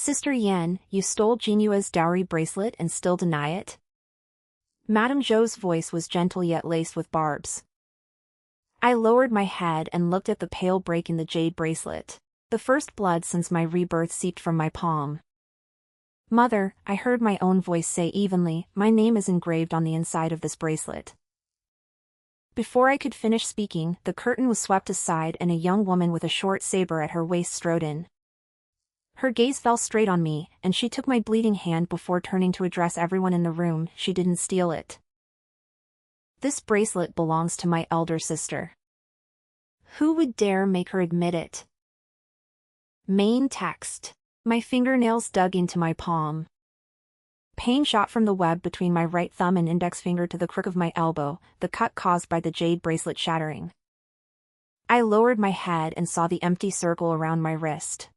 Sister Yan, you stole Jinyue's dowry bracelet and still deny it? Madame Zhou's voice was gentle yet laced with barbs. I lowered my head and looked at the pale break in the jade bracelet. The first blood since my rebirth seeped from my palm. Mother, I heard my own voice say evenly, my name is engraved on the inside of this bracelet. Before I could finish speaking, the curtain was swept aside and a young woman with a short saber at her waist strode in. Her gaze fell straight on me, and she took my bleeding hand before turning to address everyone in the room. She didn't steal it. This bracelet belongs to my elder sister. Who would dare make her admit it? Main text. My fingernails dug into my palm. Pain shot from the web between my right thumb and index finger to the crook of my elbow, the cut caused by the jade bracelet shattering. I lowered my head and saw the empty circle around my wrist.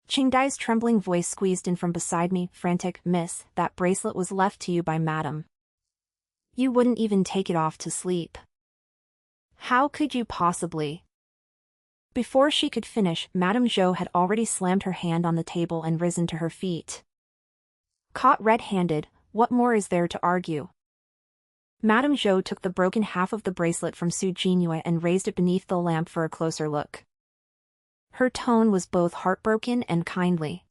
Qingdai's trembling voice squeezed in from beside me, frantic, "Miss, that bracelet was left to you by Madame. You wouldn't even take it off to sleep. How could you possibly?" Before she could finish, Madame Zhou had already slammed her hand on the table and risen to her feet. Caught red-handed, what more is there to argue? Madame Zhou took the broken half of the bracelet from Jinyue and raised it beneath the lamp for a closer look. Her tone was both heartbroken and kindly.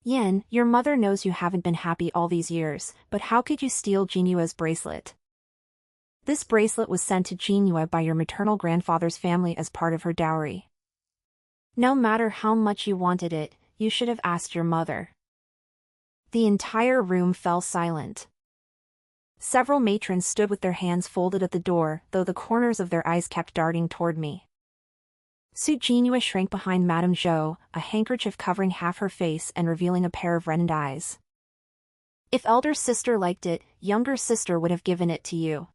"Yan, your mother knows you haven't been happy all these years, but how could you steal Jinyue's bracelet? This bracelet was sent to Jinyue by your maternal grandfather's family as part of her dowry. No matter how much you wanted it, you should have asked your mother." The entire room fell silent. Several matrons stood with their hands folded at the door, though the corners of their eyes kept darting toward me. Jinyue shrank behind Madame Zhou, a handkerchief covering half her face and revealing a pair of reddened eyes. "If elder sister liked it, younger sister would have given it to you.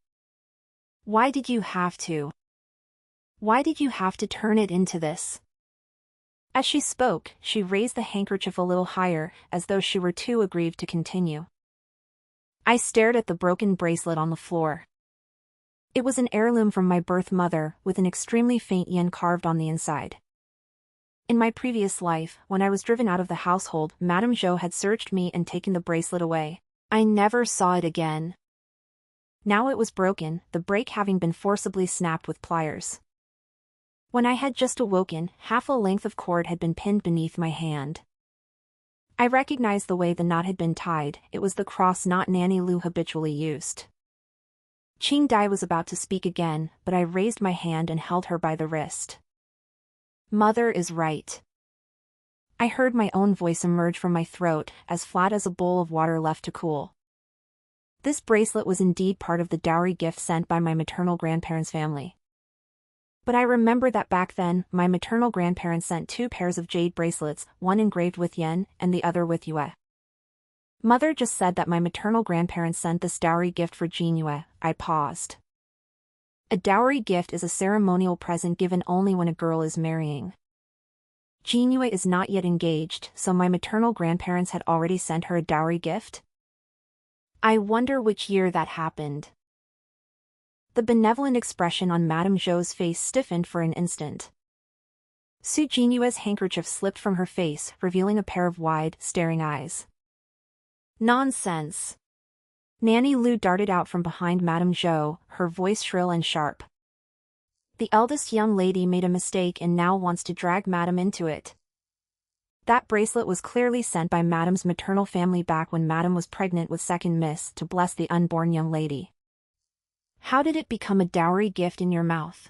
Why did you have to? Why did you have to turn it into this?" As she spoke, she raised the handkerchief a little higher, as though she were too aggrieved to continue. I stared at the broken bracelet on the floor. It was an heirloom from my birth mother, with an extremely faint yen carved on the inside. In my previous life, when I was driven out of the household, Madame Zhou had searched me and taken the bracelet away. I never saw it again. Now it was broken, the break having been forcibly snapped with pliers. When I had just awoken, half a length of cord had been pinned beneath my hand. I recognized the way the knot had been tied. It was the cross knot Nanny Lu habitually used. Qingdai was about to speak again, but I raised my hand and held her by the wrist. "Mother is right." I heard my own voice emerge from my throat, as flat as a bowl of water left to cool. This bracelet was indeed part of the dowry gift sent by my maternal grandparents' family. But I remember that back then, my maternal grandparents sent 2 pairs of jade bracelets, one engraved with yen, and the other with yue. Mother just said that my maternal grandparents sent this dowry gift for Jinyue. I paused. A dowry gift is a ceremonial present given only when a girl is marrying. Jinyue is not yet engaged, so my maternal grandparents had already sent her a dowry gift? I wonder which year that happened. The benevolent expression on Madame Zhou's face stiffened for an instant. Jinyue's handkerchief slipped from her face, revealing a pair of wide, staring eyes. "Nonsense." Nanny Lu darted out from behind Madame Zhou, her voice shrill and sharp. "The eldest young lady made a mistake and now wants to drag Madame into it. That bracelet was clearly sent by Madame's maternal family back when Madame was pregnant with second miss to bless the unborn young lady. How did it become a dowry gift in your mouth?"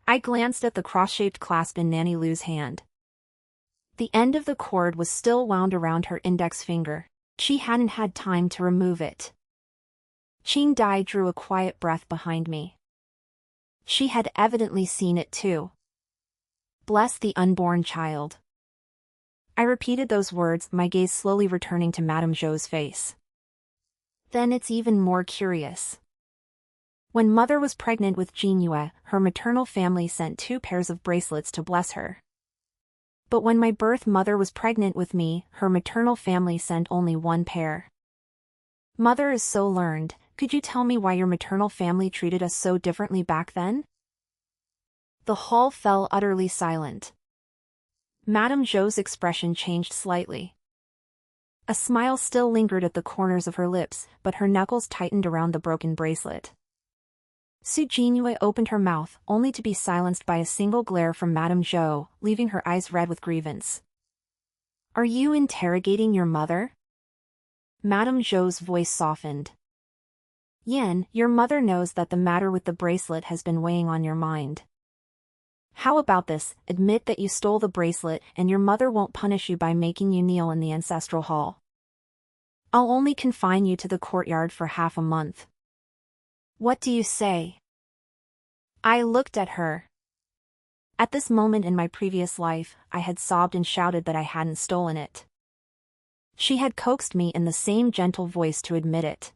I glanced at the cross-shaped clasp in Nanny Lu's hand. The end of the cord was still wound around her index finger. She hadn't had time to remove it. Qingdai drew a quiet breath behind me. She had evidently seen it too. Bless the unborn child. I repeated those words, my gaze slowly returning to Madame Zhou's face. Then it's even more curious. When Mother was pregnant with Jinyue, her maternal family sent 2 pairs of bracelets to bless her. But when my birth mother was pregnant with me, her maternal family sent only 1 pair. Mother is so learned, could you tell me why your maternal family treated us so differently back then? The hall fell utterly silent. Madame Zhou's expression changed slightly. A smile still lingered at the corners of her lips, but her knuckles tightened around the broken bracelet. Jinyue opened her mouth, only to be silenced by a single glare from Madame Zhou, leaving her eyes red with grievance. "Are you interrogating your mother?" Madame Zhou's voice softened. "Yen, your mother knows that the matter with the bracelet has been weighing on your mind. How about this, admit that you stole the bracelet and your mother won't punish you by making you kneel in the ancestral hall. I'll only confine you to the courtyard for half a month. What do you say?" I looked at her. At this moment in my previous life, I had sobbed and shouted that I hadn't stolen it. She had coaxed me in the same gentle voice to admit it.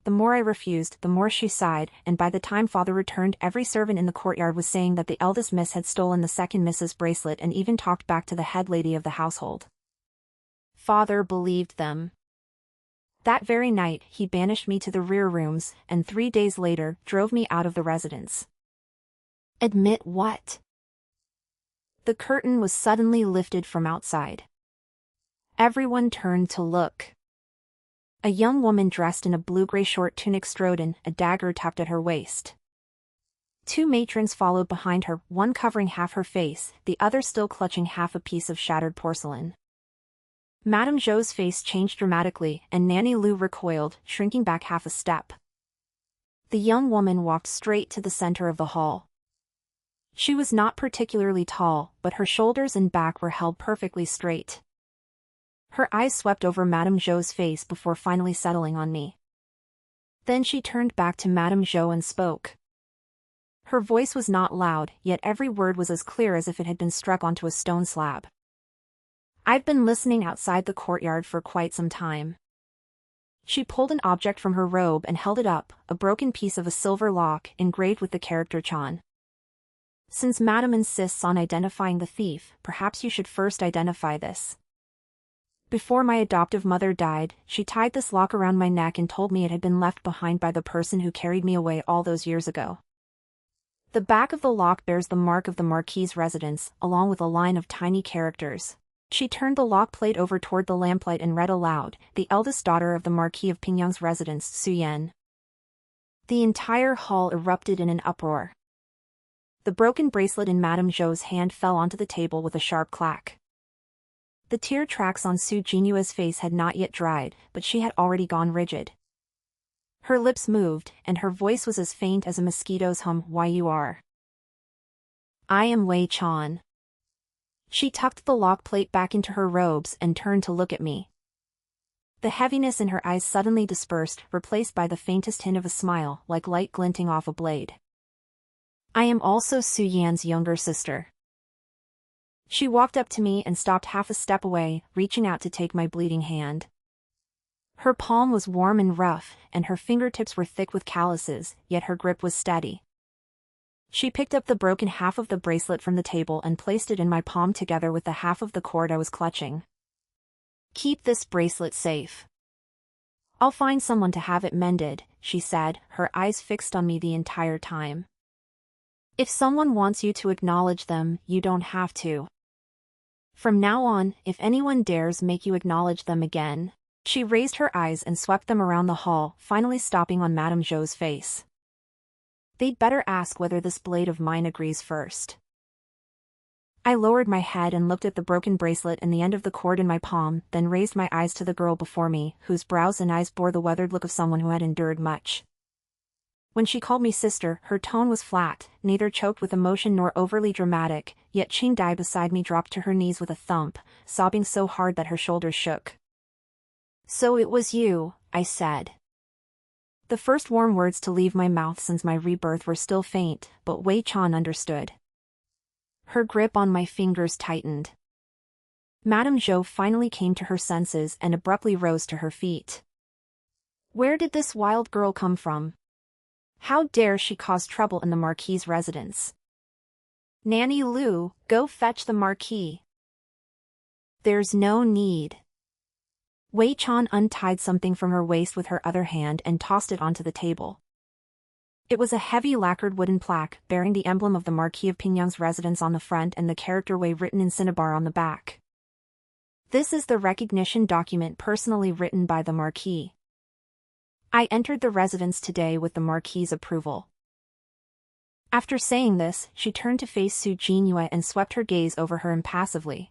The more I refused, the more she sighed, and by the time father returned, every servant in the courtyard was saying that the eldest miss had stolen the second miss's bracelet and even talked back to the head lady of the household. Father believed them. That very night, he banished me to the rear rooms, and 3 days later, drove me out of the residence. Admit what? The curtain was suddenly lifted from outside. Everyone turned to look. A young woman dressed in a blue-gray short tunic strode, a dagger tucked at her waist. 2 matrons followed behind her, one covering half her face, the other still clutching half a piece of shattered porcelain. Madame Zhou's face changed dramatically, and Nanny Lu recoiled, shrinking back half a step. The young woman walked straight to the center of the hall. She was not particularly tall, but her shoulders and back were held perfectly straight. Her eyes swept over Madame Zhou's face before finally settling on me. Then she turned back to Madame Zhou and spoke. Her voice was not loud, yet every word was as clear as if it had been struck onto a stone slab. "I've been listening outside the courtyard for quite some time." She pulled an object from her robe and held it up, a broken piece of a silver lock engraved with the character Chan. "Since Madame insists on identifying the thief, perhaps you should first identify this. Before my adoptive mother died, she tied this lock around my neck and told me it had been left behind by the person who carried me away all those years ago. The back of the lock bears the mark of the Marquis's residence, along with a line of tiny characters." She turned the lock plate over toward the lamplight and read aloud, "The eldest daughter of the Marquis of Pingyang's residence, Su Yan." The entire hall erupted in an uproar. The broken bracelet in Madame Zhou's hand fell onto the table with a sharp clack. The tear tracks on Jinyue's face had not yet dried, but she had already gone rigid. Her lips moved, and her voice was as faint as a mosquito's hum. "Why you are?" "I am Wei Chan." She tucked the lock plate back into her robes and turned to look at me. The heaviness in her eyes suddenly dispersed, replaced by the faintest hint of a smile, like light glinting off a blade. "I am also Su Yan's younger sister." She walked up to me and stopped half a step away, reaching out to take my bleeding hand. Her palm was warm and rough, and her fingertips were thick with calluses, yet her grip was steady. She picked up the broken half of the bracelet from the table and placed it in my palm together with the half of the cord I was clutching. "Keep this bracelet safe. I'll find someone to have it mended," she said, her eyes fixed on me the entire time. "If someone wants you to acknowledge them, you don't have to. From now on, if anyone dares make you acknowledge them again..." She raised her eyes and swept them around the hall, finally stopping on Madame Zhou's face. "They'd better ask whether this blade of mine agrees first." I lowered my head and looked at the broken bracelet and the end of the cord in my palm, then raised my eyes to the girl before me, whose brows and eyes bore the weathered look of someone who had endured much. When she called me sister, her tone was flat, neither choked with emotion nor overly dramatic, yet Qingdai beside me dropped to her knees with a thump, sobbing so hard that her shoulders shook. "So it was you," I said. The first warm words to leave my mouth since my rebirth were still faint, but Wei Chan understood. Her grip on my fingers tightened. Madame Zhou finally came to her senses and abruptly rose to her feet. Where did this wild girl come from? How dare she cause trouble in the Marquis's residence? Nanny Lu, go fetch the Marquis. There's no need. Wei Chan untied something from her waist with her other hand and tossed it onto the table. It was a heavy lacquered wooden plaque bearing the emblem of the Marquis of Pingyang's residence on the front and the character Wei written in cinnabar on the back. This is the recognition document personally written by the Marquis. I entered the residence today with the Marquis's approval. After saying this, she turned to face Jinyue and swept her gaze over her impassively.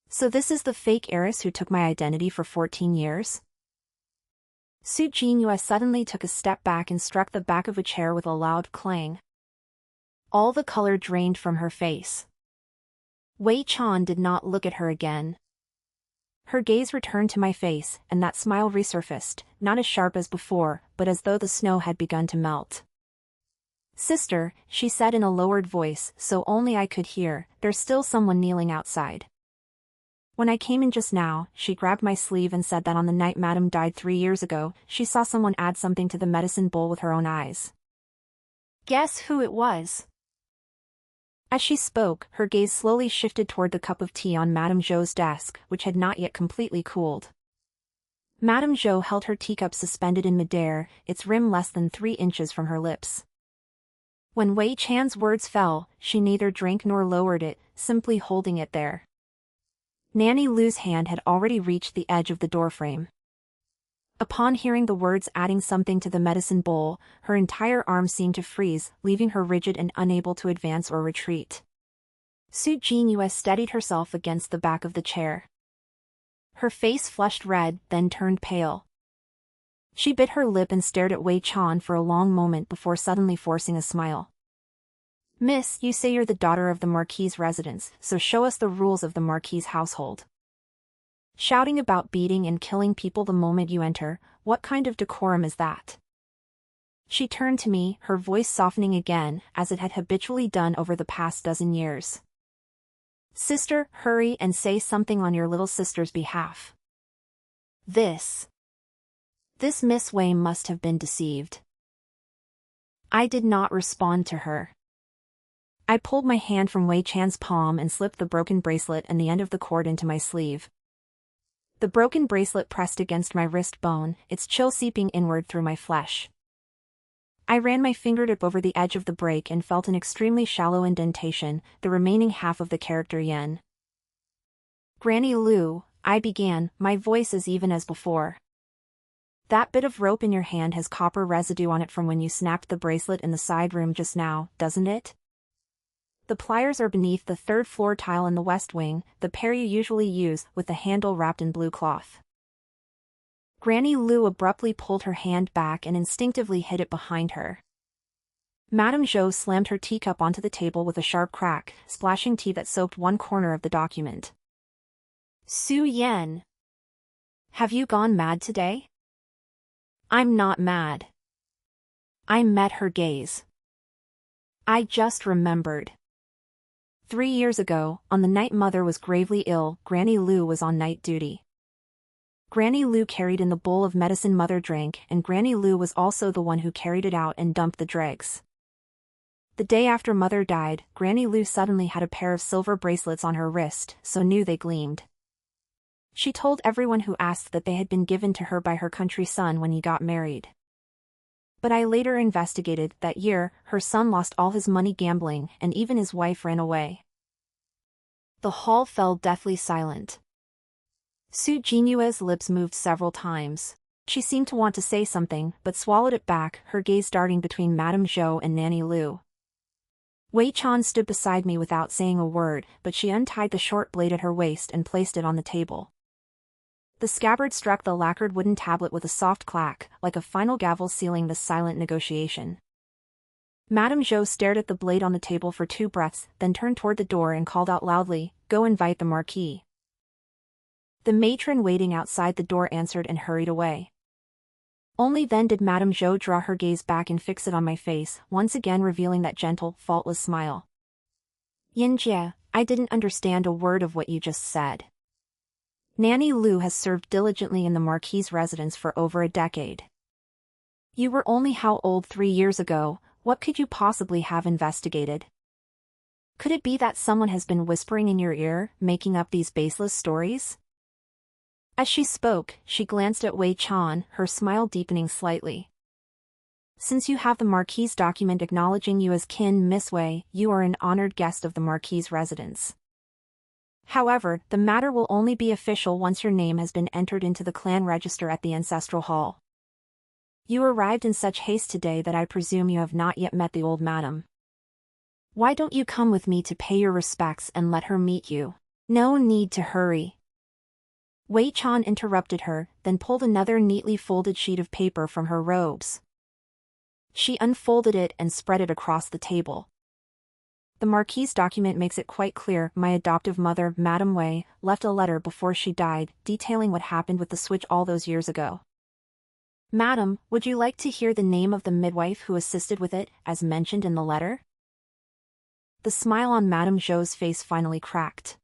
So this is the fake heiress who took my identity for 14 years? Jinyue suddenly took a step back and struck the back of a chair with a loud clang. All the color drained from her face. Wei Chan did not look at her again. Her gaze returned to my face, and that smile resurfaced, not as sharp as before, but as though the snow had begun to melt. Sister, she said in a lowered voice, so only I could hear, there's still someone kneeling outside. When I came in just now, she grabbed my sleeve and said that on the night Madam died 3 years ago, she saw someone add something to the medicine bowl with her own eyes. Guess who it was? As she spoke, her gaze slowly shifted toward the cup of tea on Madame Zhou's desk, which had not yet completely cooled. Madame Zhou held her teacup suspended in midair, its rim less than 3 inches from her lips. When Wei Chan's words fell, she neither drank nor lowered it, simply holding it there. Nanny Lu's hand had already reached the edge of the doorframe. Upon hearing the words adding something to the medicine bowl, her entire arm seemed to freeze, leaving her rigid and unable to advance or retreat. Jinyue steadied herself against the back of the chair. Her face flushed red, then turned pale. She bit her lip and stared at Wei Chan for a long moment before suddenly forcing a smile. Miss, you say you're the daughter of the Marquis's residence, so show us the rules of the Marquis's household. Shouting about beating and killing people the moment you enter, what kind of decorum is that? She turned to me, her voice softening again, as it had habitually done over the past dozen years. Sister, hurry and say something on your little sister's behalf. This Miss Wei must have been deceived. I did not respond to her. I pulled my hand from Wei Chan's palm and slipped the broken bracelet and the end of the cord into my sleeve. The broken bracelet pressed against my wrist bone, its chill seeping inward through my flesh. I ran my fingertip over the edge of the break and felt an extremely shallow indentation, the remaining half of the character yen. Granny Lu, I began, my voice as even as before. That bit of rope in your hand has copper residue on it from when you snapped the bracelet in the side room just now, doesn't it? The pliers are beneath the 3rd floor tile in the west wing, the pair you usually use, with the handle wrapped in blue cloth. Granny Lu abruptly pulled her hand back and instinctively hid it behind her. Madame Zhou slammed her teacup onto the table with a sharp crack, splashing tea that soaked one corner of the document. Su Yan. Have you gone mad today? I'm not mad. I met her gaze. I just remembered. 3 years ago, on the night Mother was gravely ill, Granny Lu was on night duty. Granny Lu carried in the bowl of medicine Mother drank, and Granny Lu was also the one who carried it out and dumped the dregs. The day after Mother died, Granny Lu suddenly had a pair of silver bracelets on her wrist, so new they gleamed. She told everyone who asked that they had been given to her by her country son when he got married. But I later investigated, that year, her son lost all his money gambling, and even his wife ran away. The hall fell deathly silent. Jinyue's lips moved several times. She seemed to want to say something, but swallowed it back, her gaze darting between Madame Zhou and Nanny Lu. Wei Chan stood beside me without saying a word, but she untied the short blade at her waist and placed it on the table. The scabbard struck the lacquered wooden tablet with a soft clack, like a final gavel sealing this silent negotiation. Madame Zhou stared at the blade on the table for 2 breaths, then turned toward the door and called out loudly, "Go invite the Marquis." The matron waiting outside the door answered and hurried away. Only then did Madame Zhou draw her gaze back and fix it on my face, once again revealing that gentle, faultless smile. "Yinjie, I didn't understand a word of what you just said. Nanny Lu has served diligently in the Marquis's residence for over a decade. You were only how old 3 years ago? What could you possibly have investigated? Could it be that someone has been whispering in your ear, making up these baseless stories?" As she spoke, she glanced at Wei Chan, her smile deepening slightly. Since you have the Marquis' document acknowledging you as kin Miss Wei, you are an honored guest of the Marquis' residence. However, the matter will only be official once your name has been entered into the clan register at the Ancestral Hall. You arrived in such haste today that I presume you have not yet met the old madam. Why don't you come with me to pay your respects and let her meet you? No need to hurry. Wei Chan interrupted her, then pulled another neatly folded sheet of paper from her robes. She unfolded it and spread it across the table. The Marquis' document makes it quite clear my adoptive mother, Madame Wei, left a letter before she died, detailing what happened with the switch all those years ago. Madam, would you like to hear the name of the midwife who assisted with it, as mentioned in the letter? The smile on Madame Zhou's face finally cracked.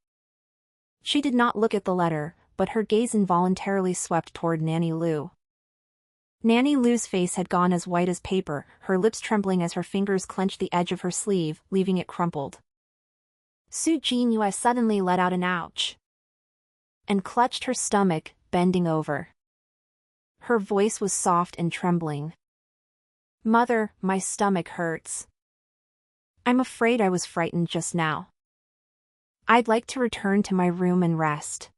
She did not look at the letter, but her gaze involuntarily swept toward Nanny Lu. Nanny Lu's face had gone as white as paper, her lips trembling as her fingers clenched the edge of her sleeve, leaving it crumpled. Jinyue suddenly let out an ouch and clutched her stomach, bending over. Her voice was soft and trembling. Mother, my stomach hurts. I'm afraid I was frightened just now. I'd like to return to my room and rest.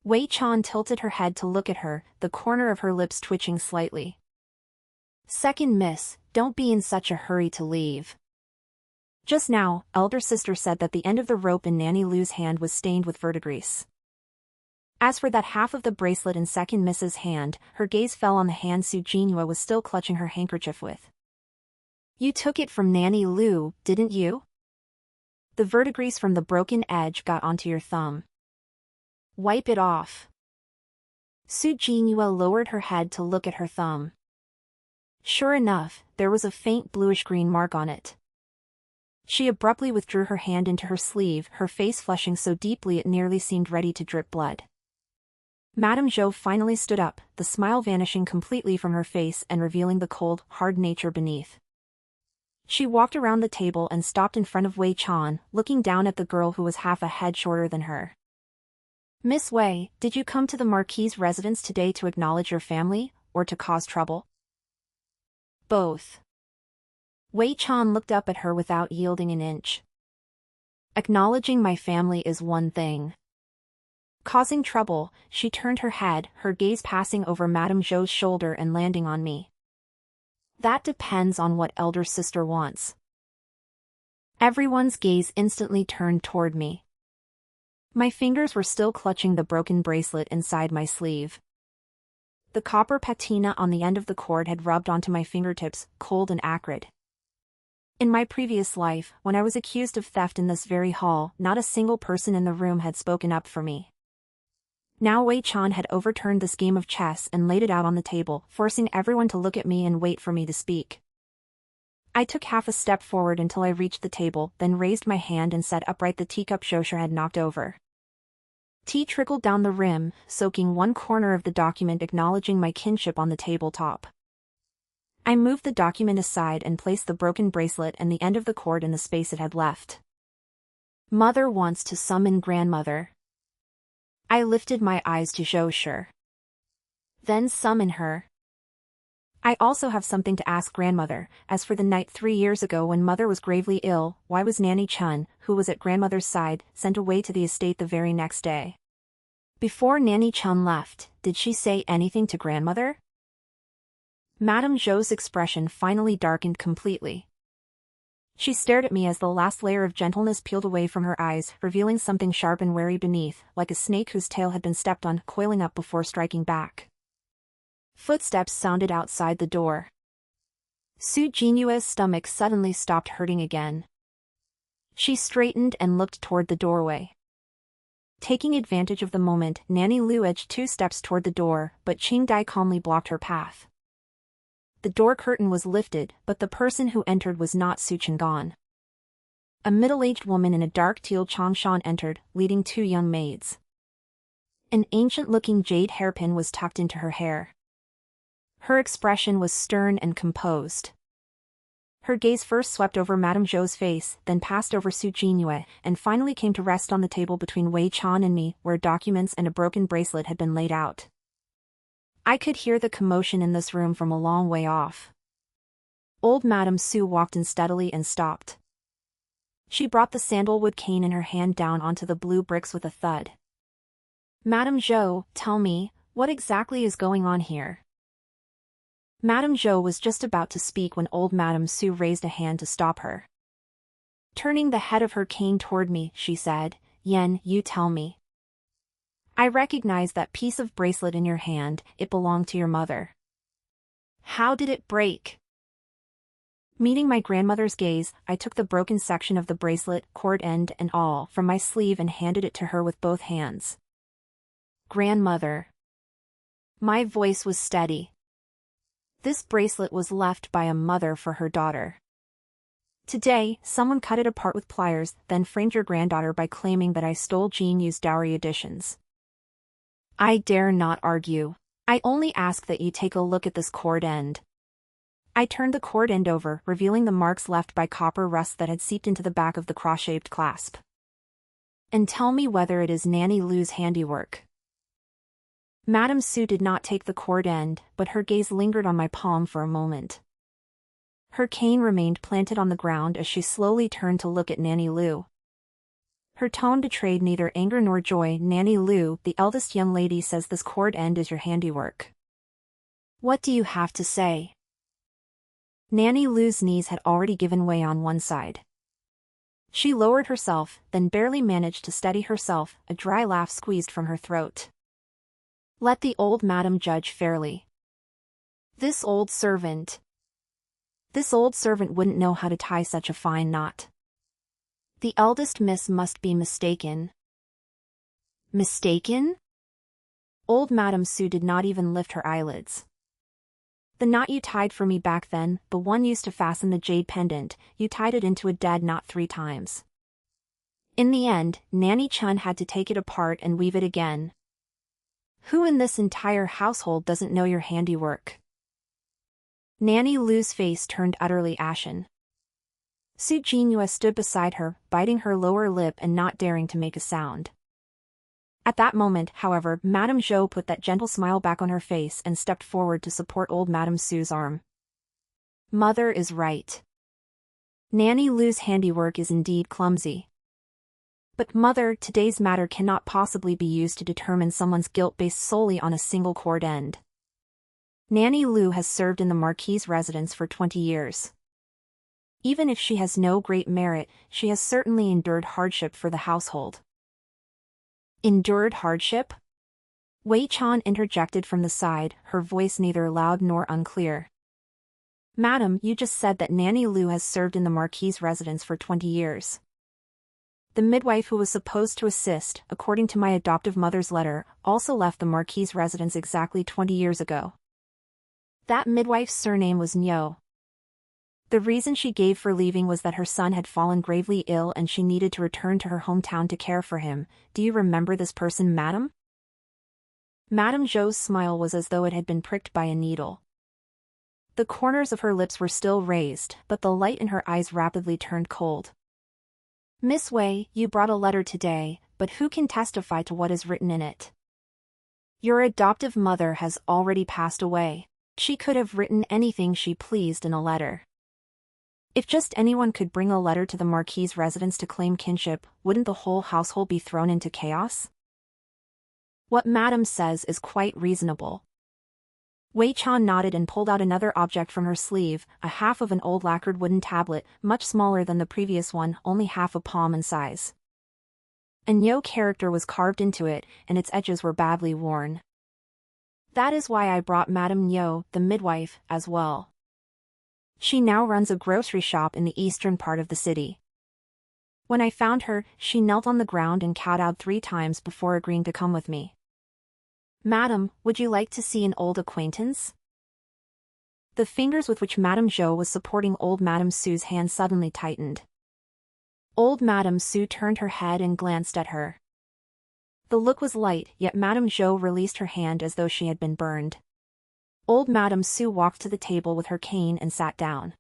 Wei Chan tilted her head to look at her, the corner of her lips twitching slightly. Second miss, don't be in such a hurry to leave. Just now, elder sister said that the end of the rope in Nanny Lu's hand was stained with verdigris. As for that half of the bracelet in second miss's hand, her gaze fell on the hand Jinyue was still clutching her handkerchief with. You took it from Nanny Lu, didn't you? The verdigris from the broken edge got onto your thumb. Wipe it off. Jinyue lowered her head to look at her thumb. Sure enough, there was a faint bluish-green mark on it. She abruptly withdrew her hand into her sleeve, her face flushing so deeply it nearly seemed ready to drip blood. Madame Zhou finally stood up, the smile vanishing completely from her face and revealing the cold, hard nature beneath. She walked around the table and stopped in front of Wei Chan, looking down at the girl who was half a head shorter than her. Miss Wei, did you come to the Marquis' residence today to acknowledge your family, or to cause trouble? Both. Wei Chan looked up at her without yielding an inch. Acknowledging my family is one thing. Causing trouble, she turned her head, her gaze passing over Madame Zhou's shoulder and landing on me. That depends on what elder sister wants. Everyone's gaze instantly turned toward me. My fingers were still clutching the broken bracelet inside my sleeve. The copper patina on the end of the cord had rubbed onto my fingertips, cold and acrid. In my previous life, when I was accused of theft in this very hall, not a single person in the room had spoken up for me. Now Wei Chan had overturned this game of chess and laid it out on the table, forcing everyone to look at me and wait for me to speak. I took half a step forward until I reached the table, then raised my hand and set upright the teacup Zhou had knocked over. Tea trickled down the rim, soaking one corner of the document acknowledging my kinship on the tabletop. I moved the document aside and placed the broken bracelet and the end of the cord in the space it had left. Mother wants to summon grandmother. I lifted my eyes to Zhou. Then summon her. I also have something to ask grandmother. As for the night 3 years ago when mother was gravely ill, why was Nanny Chun, who was at grandmother's side, sent away to the estate the very next day? Before Nanny Chun left, did she say anything to grandmother? Madame Zhou's expression finally darkened completely. She stared at me as the last layer of gentleness peeled away from her eyes, revealing something sharp and wary beneath, like a snake whose tail had been stepped on, coiling up before striking back. Footsteps sounded outside the door. Jinyue's stomach suddenly stopped hurting again. She straightened and looked toward the doorway. Taking advantage of the moment, Nanny Lu edged 2 steps toward the door, but Qing Dai calmly blocked her path. The door curtain was lifted, but the person who entered was not Su Chengan. A middle-aged woman in a dark teal changshan entered, leading 2 young maids. An ancient-looking jade hairpin was tucked into her hair. Her expression was stern and composed. Her gaze first swept over Madame Zhou's face, then passed over Jinyue, and finally came to rest on the table between Wei Chan and me, where documents and a broken bracelet had been laid out. I could hear the commotion in this room from a long way off. Old Madame Zhou walked in steadily and stopped. She brought the sandalwood cane in her hand down onto the blue bricks with a thud. Madame Zhou, tell me, what exactly is going on here? Madame Zhou was just about to speak when old Madame Zhou raised a hand to stop her. Turning the head of her cane toward me, she said, Yen, you tell me. I recognize that piece of bracelet in your hand, it belonged to your mother. How did it break? Meeting my grandmother's gaze, I took the broken section of the bracelet, cord end and all, from my sleeve and handed it to her with both hands. Grandmother. My voice was steady. This bracelet was left by a mother for her daughter. Today, someone cut it apart with pliers, then framed your granddaughter by claiming that I stole Jinyue's dowry editions. I dare not argue. I only ask that you take a look at this cord end. I turned the cord end over, revealing the marks left by copper rust that had seeped into the back of the cross-shaped clasp. And tell me whether it is Nanny Lu's handiwork. Madame Zhou did not take the cord end, but her gaze lingered on my palm for a moment. Her cane remained planted on the ground as she slowly turned to look at Nanny Lu. Her tone betrayed neither anger nor joy. Nanny Lu, the eldest young lady, says this cord end is your handiwork. What do you have to say? Nanny Lu's knees had already given way on one side. She lowered herself, then barely managed to steady herself, a dry laugh squeezed from her throat. Let the old madam judge fairly. This old servant wouldn't know how to tie such a fine knot. The eldest miss must be mistaken. Mistaken? Old Madame Zhou did not even lift her eyelids. The knot you tied for me back then, the one used to fasten the jade pendant, you tied it into a dead knot 3 times. In the end, Nanny Chun had to take it apart and weave it again. Who in this entire household doesn't know your handiwork? Nanny Lu's face turned utterly ashen. Su Jinyue stood beside her, biting her lower lip and not daring to make a sound. At that moment, however, Madame Zhou put that gentle smile back on her face and stepped forward to support old Madame Zhou's arm. Mother is right. Nanny Lu's handiwork is indeed clumsy. But Mother, today's matter cannot possibly be used to determine someone's guilt based solely on a single cord end. Nanny Lu has served in the Marquis's residence for 20 years. Even if she has no great merit, she has certainly endured hardship for the household. Endured hardship? Wei Chan interjected from the side, her voice neither loud nor unclear. Madam, you just said that Nanny Lu has served in the Marquis's residence for 20 years. The midwife who was supposed to assist, according to my adoptive mother's letter, also left the Marquis's residence exactly 20 years ago. That midwife's surname was Jinyue. The reason she gave for leaving was that her son had fallen gravely ill and she needed to return to her hometown to care for him. Do you remember this person, madam? Madame Zhou's smile was as though it had been pricked by a needle. The corners of her lips were still raised, but the light in her eyes rapidly turned cold. Miss Wei, you brought a letter today, but who can testify to what is written in it? Your adoptive mother has already passed away. She could have written anything she pleased in a letter. If just anyone could bring a letter to the Marquis's residence to claim kinship, wouldn't the whole household be thrown into chaos? What Madame says is quite reasonable. Wei Chan nodded and pulled out another object from her sleeve, a half of an old lacquered wooden tablet, much smaller than the previous one, only half a palm in size. A Jinyue character was carved into it, and its edges were badly worn. That is why I brought Madame Jinyue, the midwife, as well. She now runs a grocery shop in the eastern part of the city. When I found her, she knelt on the ground and kowtowed 3 times before agreeing to come with me. Madam, would you like to see an old acquaintance? The fingers with which Madame Zhou was supporting old Madame Zhou's hand suddenly tightened. Old Madame Zhou turned her head and glanced at her. The look was light, yet Madame Zhou released her hand as though she had been burned. Old Madame Zhou walked to the table with her cane and sat down.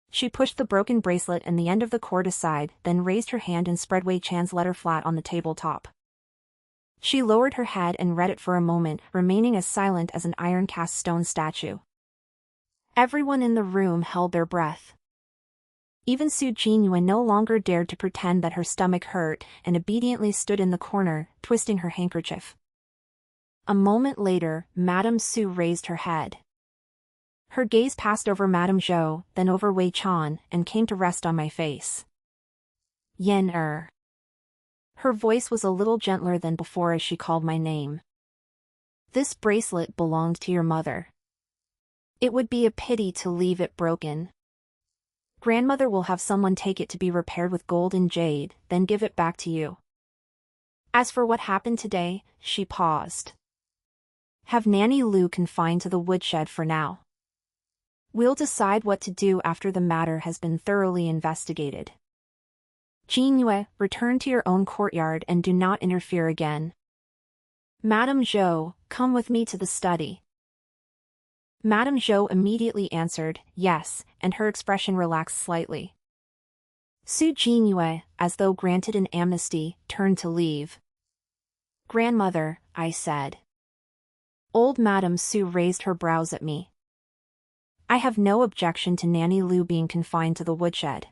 She pushed the broken bracelet and the end of the cord aside, then raised her hand and spread Wei Chan's letter flat on the tabletop. She lowered her head and read it for a moment, remaining as silent as an iron-cast stone statue. Everyone in the room held their breath. Even Jinyue no longer dared to pretend that her stomach hurt and obediently stood in the corner, twisting her handkerchief. A moment later, Madame Zhou raised her head. Her gaze passed over Madame Zhou, then over Wei Chan, and came to rest on my face. In.Her. Her voice was a little gentler than before as she called my name. This bracelet belonged to your mother. It would be a pity to leave it broken. Grandmother will have someone take it to be repaired with gold and jade, then give it back to you. As for what happened today, she paused. Have Nanny Lu confined to the woodshed for now. We'll decide what to do after the matter has been thoroughly investigated. Jinyue, return to your own courtyard and do not interfere again. Madame Zhou, come with me to the study. Madame Zhou immediately answered, yes, and her expression relaxed slightly. Jinyue, as though granted an amnesty, turned to leave. Grandmother, I said. Old Madame Zhou raised her brows at me. I have no objection to Nanny Lu being confined to the woodshed.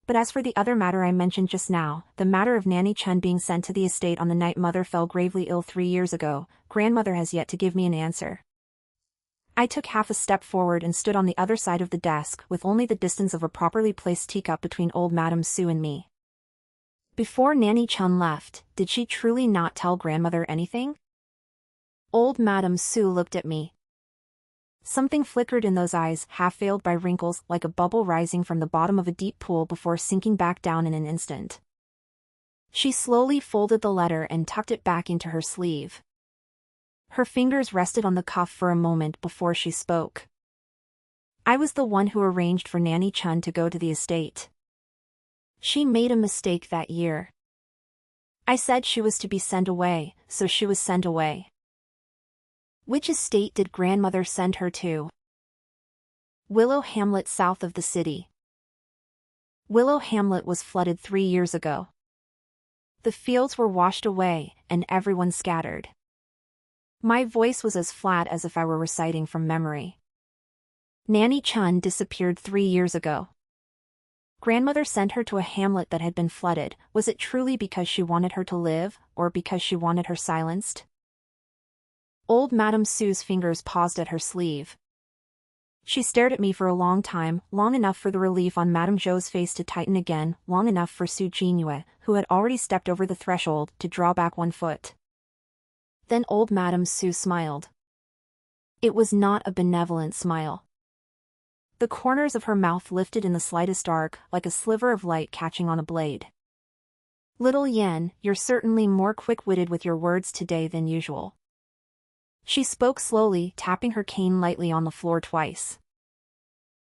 But as for the other matter I mentioned just now, the matter of Nanny Chen being sent to the estate on the night mother fell gravely ill 3 years ago, grandmother has yet to give me an answer. I took half a step forward and stood on the other side of the desk with only the distance of a properly placed teacup between old Madame Zhou and me. Before Nanny Chen left, did she truly not tell grandmother anything? Old Madame Zhou looked at me. Something flickered in those eyes, half-veiled by wrinkles, like a bubble rising from the bottom of a deep pool before sinking back down in an instant. She slowly folded the letter and tucked it back into her sleeve. Her fingers rested on the cuff for a moment before she spoke. I was the one who arranged for Nanny Chen to go to the estate. She made a mistake that year. I said she was to be sent away, so she was sent away. Which estate did grandmother send her to? Willow Hamlet south of the city. Willow Hamlet was flooded 3 years ago. The fields were washed away, and everyone scattered. My voice was as flat as if I were reciting from memory. Nanny Chen disappeared 3 years ago. Grandmother sent her to a hamlet that had been flooded. Was it truly because she wanted her to live, or because she wanted her silenced? Old Madame Zhou's fingers paused at her sleeve. She stared at me for a long time, long enough for the relief on Madame Zhou's face to tighten again, long enough for Jinyue, who had already stepped over the threshold, to draw back 1 foot. Then old Madame Zhou smiled. It was not a benevolent smile. The corners of her mouth lifted in the slightest arc, like a sliver of light catching on a blade. Little Yen, you're certainly more quick-witted with your words today than usual. She spoke slowly, tapping her cane lightly on the floor twice.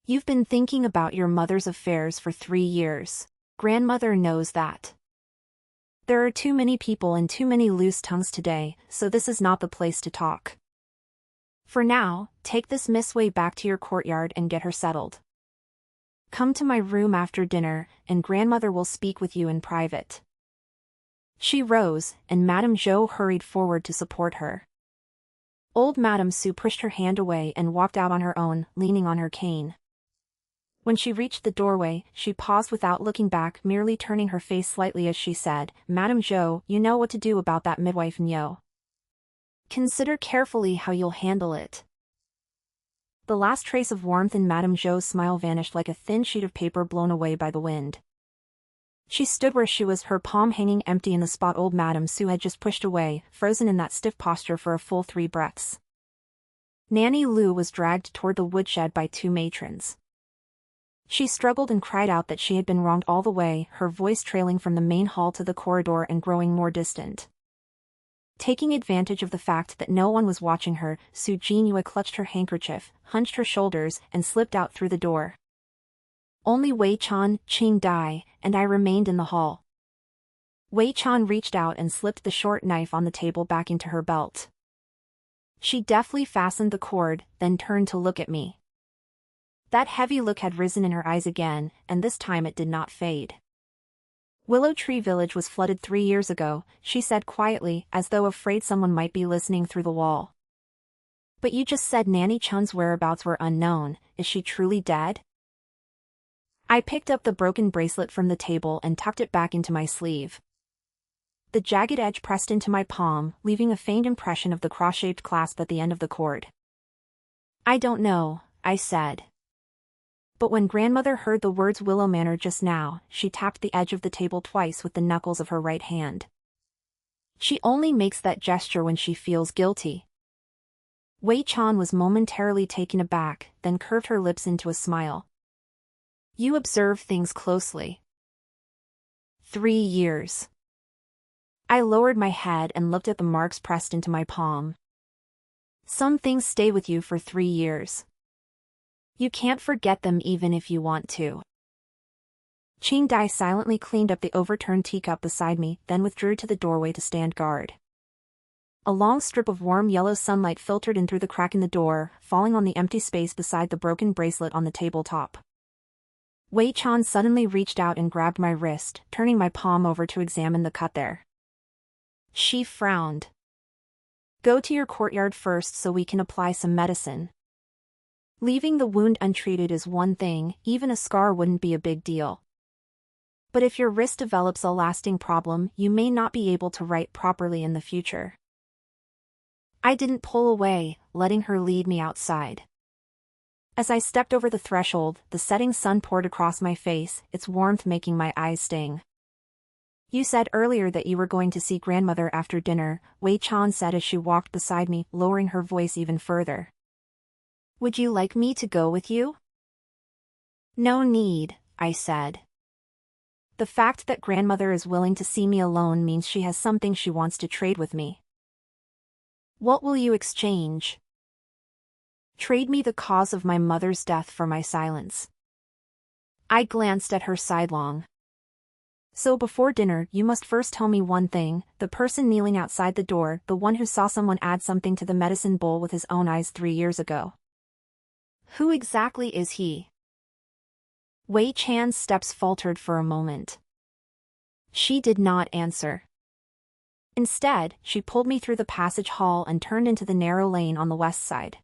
You've been thinking about your mother's affairs for 3 years. Grandmother knows that. There are too many people and too many loose tongues today, so this is not the place to talk. For now, take this Miss Wei back to your courtyard and get her settled. Come to my room after dinner, and grandmother will speak with you in private. She rose, and Madame Zhou hurried forward to support her. Old Madame Zhou pushed her hand away and walked out on her own, leaning on her cane. When she reached the doorway, she paused without looking back, merely turning her face slightly as she said, Madame Zhou, you know what to do about that midwife Jinyue. Consider carefully how you'll handle it. The last trace of warmth in Madame Zhou's smile vanished like a thin sheet of paper blown away by the wind. She stood where she was, her palm hanging empty in the spot old Madame Zhou had just pushed away, frozen in that stiff posture for a full 3 breaths. Nanny Lu was dragged toward the woodshed by 2 matrons. She struggled and cried out that she had been wronged all the way, her voice trailing from the main hall to the corridor and growing more distant. Taking advantage of the fact that no one was watching her, Jinyue clutched her handkerchief, hunched her shoulders, and slipped out through the door. Only Wei Chan, Qing Dai, and I remained in the hall. Wei Chan reached out and slipped the short knife on the table back into her belt. She deftly fastened the cord, then turned to look at me. That heavy look had risen in her eyes again, and this time it did not fade. Willow Tree Village was flooded 3 years ago, she said quietly, as though afraid someone might be listening through the wall. But you just said Nanny Chun's whereabouts were unknown. Is she truly dead? I picked up the broken bracelet from the table and tucked it back into my sleeve. The jagged edge pressed into my palm, leaving a faint impression of the cross-shaped clasp at the end of the cord. I don't know, I said. But when grandmother heard the words Willow Manor just now, she tapped the edge of the table twice with the knuckles of her right hand. She only makes that gesture when she feels guilty. Wei Chan was momentarily taken aback, then curved her lips into a smile. You observe things closely. 3 years. I lowered my head and looked at the marks pressed into my palm. Some things stay with you for 3 years. You can't forget them even if you want to. Qing Dai silently cleaned up the overturned teacup beside me, then withdrew to the doorway to stand guard. A long strip of warm yellow sunlight filtered in through the crack in the door, falling on the empty space beside the broken bracelet on the tabletop. Wei Chan suddenly reached out and grabbed my wrist, turning my palm over to examine the cut there. She frowned. Go to your courtyard first so we can apply some medicine. Leaving the wound untreated is one thing, even a scar wouldn't be a big deal. But if your wrist develops a lasting problem, you may not be able to write properly in the future. I didn't pull away, letting her lead me outside. As I stepped over the threshold, the setting sun poured across my face, its warmth making my eyes sting. You said earlier that you were going to see grandmother after dinner, Wei Chan said as she walked beside me, lowering her voice even further. Would you like me to go with you? No need, I said. The fact that grandmother is willing to see me alone means she has something she wants to trade with me. What will you exchange? Trade me the cause of my mother's death for my silence. I glanced at her sidelong. So before dinner, you must first tell me one thing, the person kneeling outside the door, the one who saw someone add something to the medicine bowl with his own eyes 3 years ago. Who exactly is he? Wei Chan's steps faltered for a moment. She did not answer. Instead, she pulled me through the passage hall and turned into the narrow lane on the west side.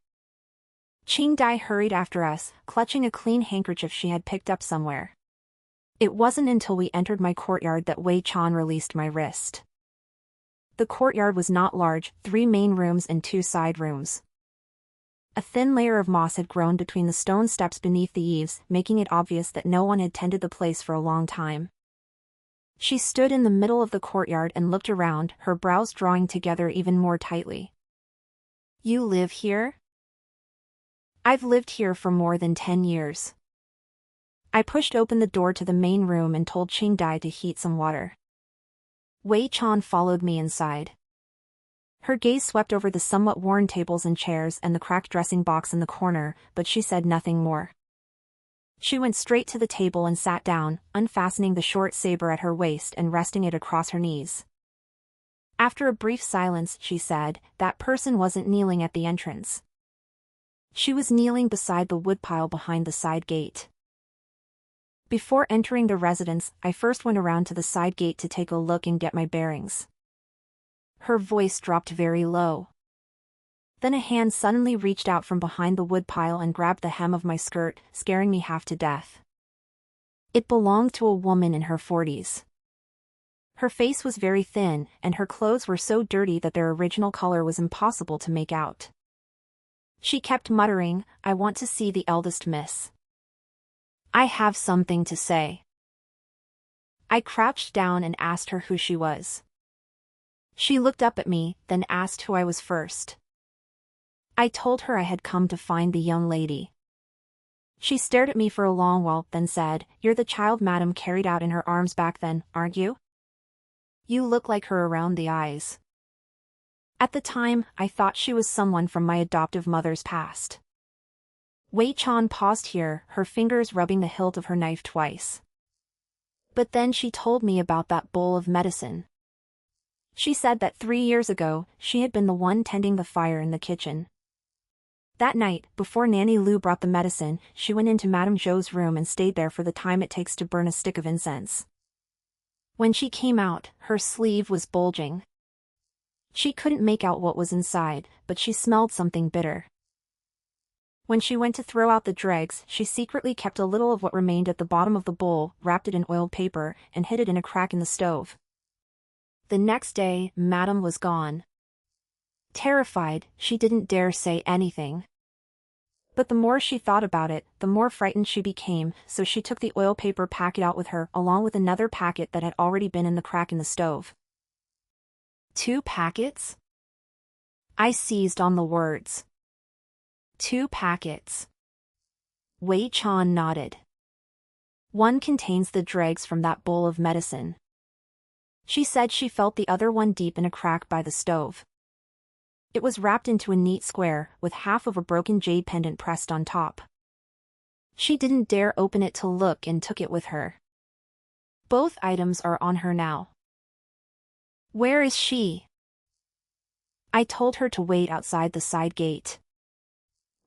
Qing Dai hurried after us, clutching a clean handkerchief she had picked up somewhere. It wasn't until we entered my courtyard that Wei Chan released my wrist. The courtyard was not large, 3 main rooms and 2 side rooms. A thin layer of moss had grown between the stone steps beneath the eaves, making it obvious that no one had tended the place for a long time. She stood in the middle of the courtyard and looked around, her brows drawing together even more tightly. You live here? I've lived here for more than 10 years. I pushed open the door to the main room and told Qing Dai to heat some water. Wei Chan followed me inside. Her gaze swept over the somewhat worn tables and chairs and the cracked dressing box in the corner, but she said nothing more. She went straight to the table and sat down, unfastening the short saber at her waist and resting it across her knees. After a brief silence, she said, that person wasn't kneeling at the entrance. She was kneeling beside the woodpile behind the side gate. Before entering the residence, I first went around to the side gate to take a look and get my bearings. Her voice dropped very low. Then a hand suddenly reached out from behind the woodpile and grabbed the hem of my skirt, scaring me half to death. It belonged to a woman in her 40s. Her face was very thin, and her clothes were so dirty that their original color was impossible to make out. She kept muttering, I want to see the eldest miss. I have something to say. I crouched down and asked her who she was. She looked up at me, then asked who I was first. I told her I had come to find the young lady. She stared at me for a long while, then said, You're the child Madam carried out in her arms back then, aren't you? You look like her around the eyes. At the time, I thought she was someone from my adoptive mother's past. Wei Chan paused here, her fingers rubbing the hilt of her knife twice. But then she told me about that bowl of medicine. She said that 3 years ago, she had been the one tending the fire in the kitchen. That night, before Nanny Lu brought the medicine, she went into Madame Zhou's room and stayed there for the time it takes to burn a stick of incense. When she came out, her sleeve was bulging. She couldn't make out what was inside, but she smelled something bitter. When she went to throw out the dregs, she secretly kept a little of what remained at the bottom of the bowl, wrapped it in oiled paper, and hid it in a crack in the stove. The next day, Madame was gone. Terrified, she didn't dare say anything. But the more she thought about it, the more frightened she became, so she took the oil paper packet out with her, along with another packet that had already been in the crack in the stove. 2 packets? I seized on the words. 2 packets. Wei Chan nodded. One contains the dregs from that bowl of medicine. She said she felt the other one deep in a crack by the stove. It was wrapped into a neat square, with half of a broken jade pendant pressed on top. She didn't dare open it to look and took it with her. Both items are on her now. Where is she? I told her to wait outside the side gate.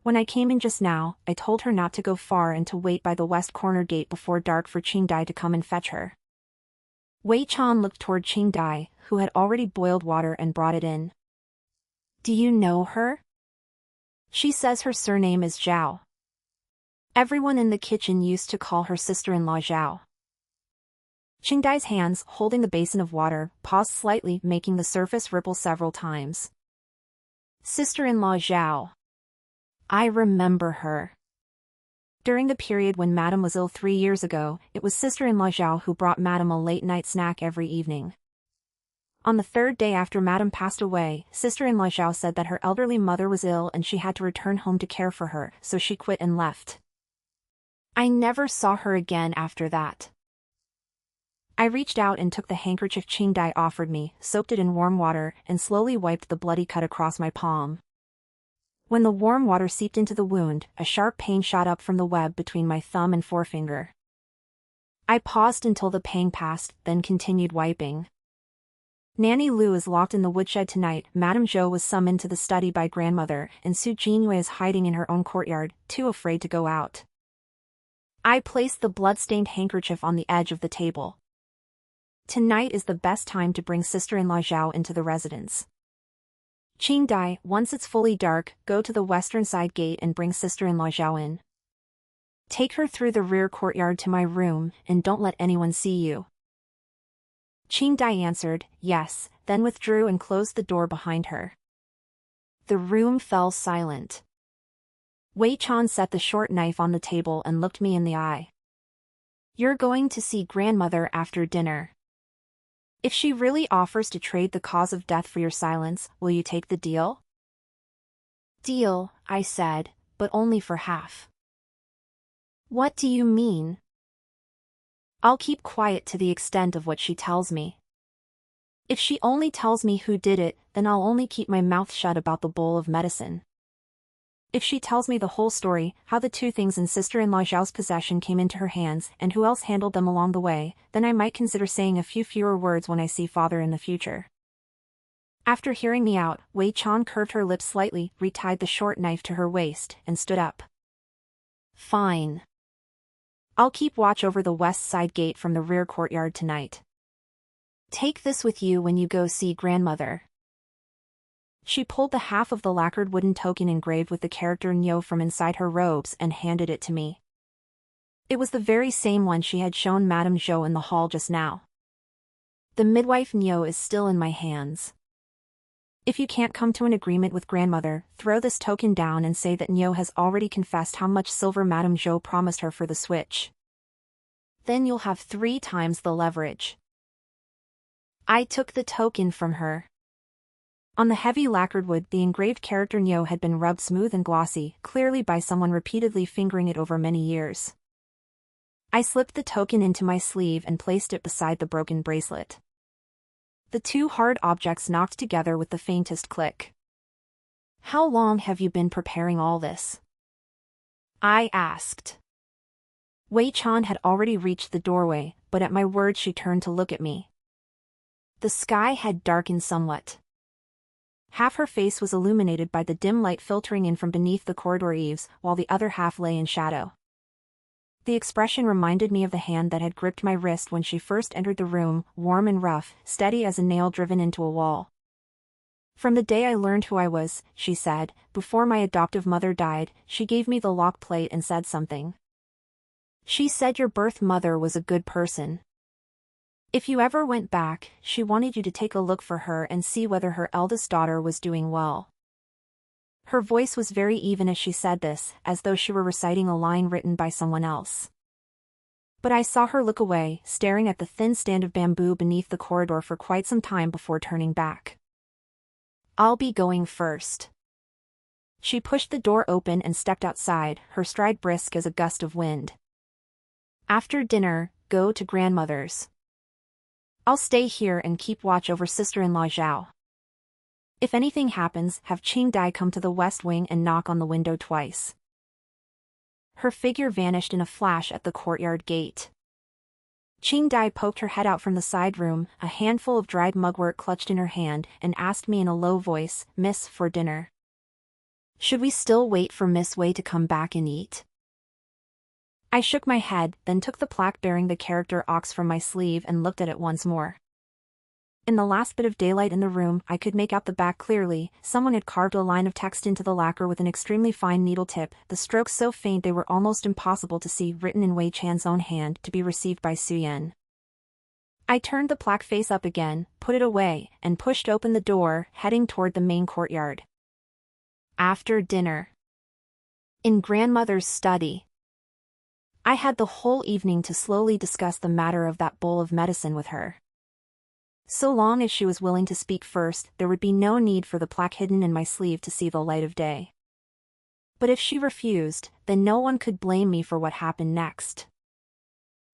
When I came in just now, I told her not to go far and to wait by the west corner gate before dark for Qingdai to come and fetch her. Wei Chan looked toward Qingdai, who had already boiled water and brought it in. Do you know her? She says her surname is Zhou. Everyone in the kitchen used to call her sister-in-law Zhou. Qingdai's hands, holding the basin of water, paused slightly, making the surface ripple several times. Sister-in-law Zhou. I remember her. During the period when Madame was ill 3 years ago, it was sister-in-law Zhou who brought Madame a late-night snack every evening. On the 3rd day after Madame passed away, sister-in-law Zhou said that her elderly mother was ill and she had to return home to care for her, so she quit and left. I never saw her again after that. I reached out and took the handkerchief Qingdai offered me, soaked it in warm water, and slowly wiped the bloody cut across my palm. When the warm water seeped into the wound, a sharp pain shot up from the web between my thumb and forefinger. I paused until the pain passed, then continued wiping. Nanny Lu is locked in the woodshed tonight. Madame Zhou was summoned to the study by grandmother, and Jinyue is hiding in her own courtyard, too afraid to go out. I placed the blood-stained handkerchief on the edge of the table. Tonight is the best time to bring sister-in-law Zhou into the residence. Qingdai, once it's fully dark, go to the western side gate and bring sister-in-law Zhou in. Take her through the rear courtyard to my room, and don't let anyone see you. Qingdai answered, yes, then withdrew and closed the door behind her. The room fell silent. Wei Chan set the short knife on the table and looked me in the eye. You're going to see grandmother after dinner. If she really offers to trade the cause of death for your silence, will you take the deal? Deal, I said, but only for half. What do you mean? I'll keep quiet to the extent of what she tells me. If she only tells me who did it, then I'll only keep my mouth shut about the bowl of medicine. If she tells me the whole story, how the 2 things in sister-in-law Zhao's possession came into her hands and who else handled them along the way, then I might consider saying a few fewer words when I see father in the future. After hearing me out, Wei Chan curved her lips slightly, retied the short knife to her waist, and stood up. Fine. I'll keep watch over the west side gate from the rear courtyard tonight. Take this with you when you go see grandmother. She pulled the half of the lacquered wooden token engraved with the character Nyo from inside her robes and handed it to me. It was the very same one she had shown Madame Zhou in the hall just now. The midwife Nyo is still in my hands. If you can't come to an agreement with grandmother, throw this token down and say that Nyo has already confessed how much silver Madame Zhou promised her for the switch. Then you'll have 3 times the leverage. I took the token from her. On the heavy lacquered wood, the engraved character Nyo had been rubbed smooth and glossy, clearly by someone repeatedly fingering it over many years. I slipped the token into my sleeve and placed it beside the broken bracelet. The 2 hard objects knocked together with the faintest click. How long have you been preparing all this? I asked. Wei Chan had already reached the doorway, but at my words she turned to look at me. The sky had darkened somewhat. Half her face was illuminated by the dim light filtering in from beneath the corridor eaves, while the other half lay in shadow. The expression reminded me of the hand that had gripped my wrist when she first entered the room, warm and rough, steady as a nail driven into a wall. From the day I learned who I was, she said, before my adoptive mother died, she gave me the lock plate and said something. She said your birth mother was a good person. If you ever went back, she wanted you to take a look for her and see whether her eldest daughter was doing well. Her voice was very even as she said this, as though she were reciting a line written by someone else. But I saw her look away, staring at the thin stand of bamboo beneath the corridor for quite some time before turning back. I'll be going first. She pushed the door open and stepped outside, her stride brisk as a gust of wind. After dinner, go to grandmother's. I'll stay here and keep watch over sister-in-law Zhou. If anything happens, have Qingdai come to the west wing and knock on the window twice. Her figure vanished in a flash at the courtyard gate. Qingdai poked her head out from the side room, a handful of dried mugwort clutched in her hand, and asked me in a low voice, Miss, for dinner. Should we still wait for Miss Wei to come back and eat? I shook my head, then took the plaque bearing the character ox from my sleeve and looked at it once more. In the last bit of daylight in the room, I could make out the back clearly. Someone had carved a line of text into the lacquer with an extremely fine needle tip, the strokes so faint they were almost impossible to see, written in Wei Chan's own hand, to be received by Su Yan. I turned the plaque face up again, put it away, and pushed open the door, heading toward the main courtyard. After dinner. In grandmother's study. I had the whole evening to slowly discuss the matter of that bowl of medicine with her. So long as she was willing to speak first, there would be no need for the plaque hidden in my sleeve to see the light of day. But if she refused, then no one could blame me for what happened next.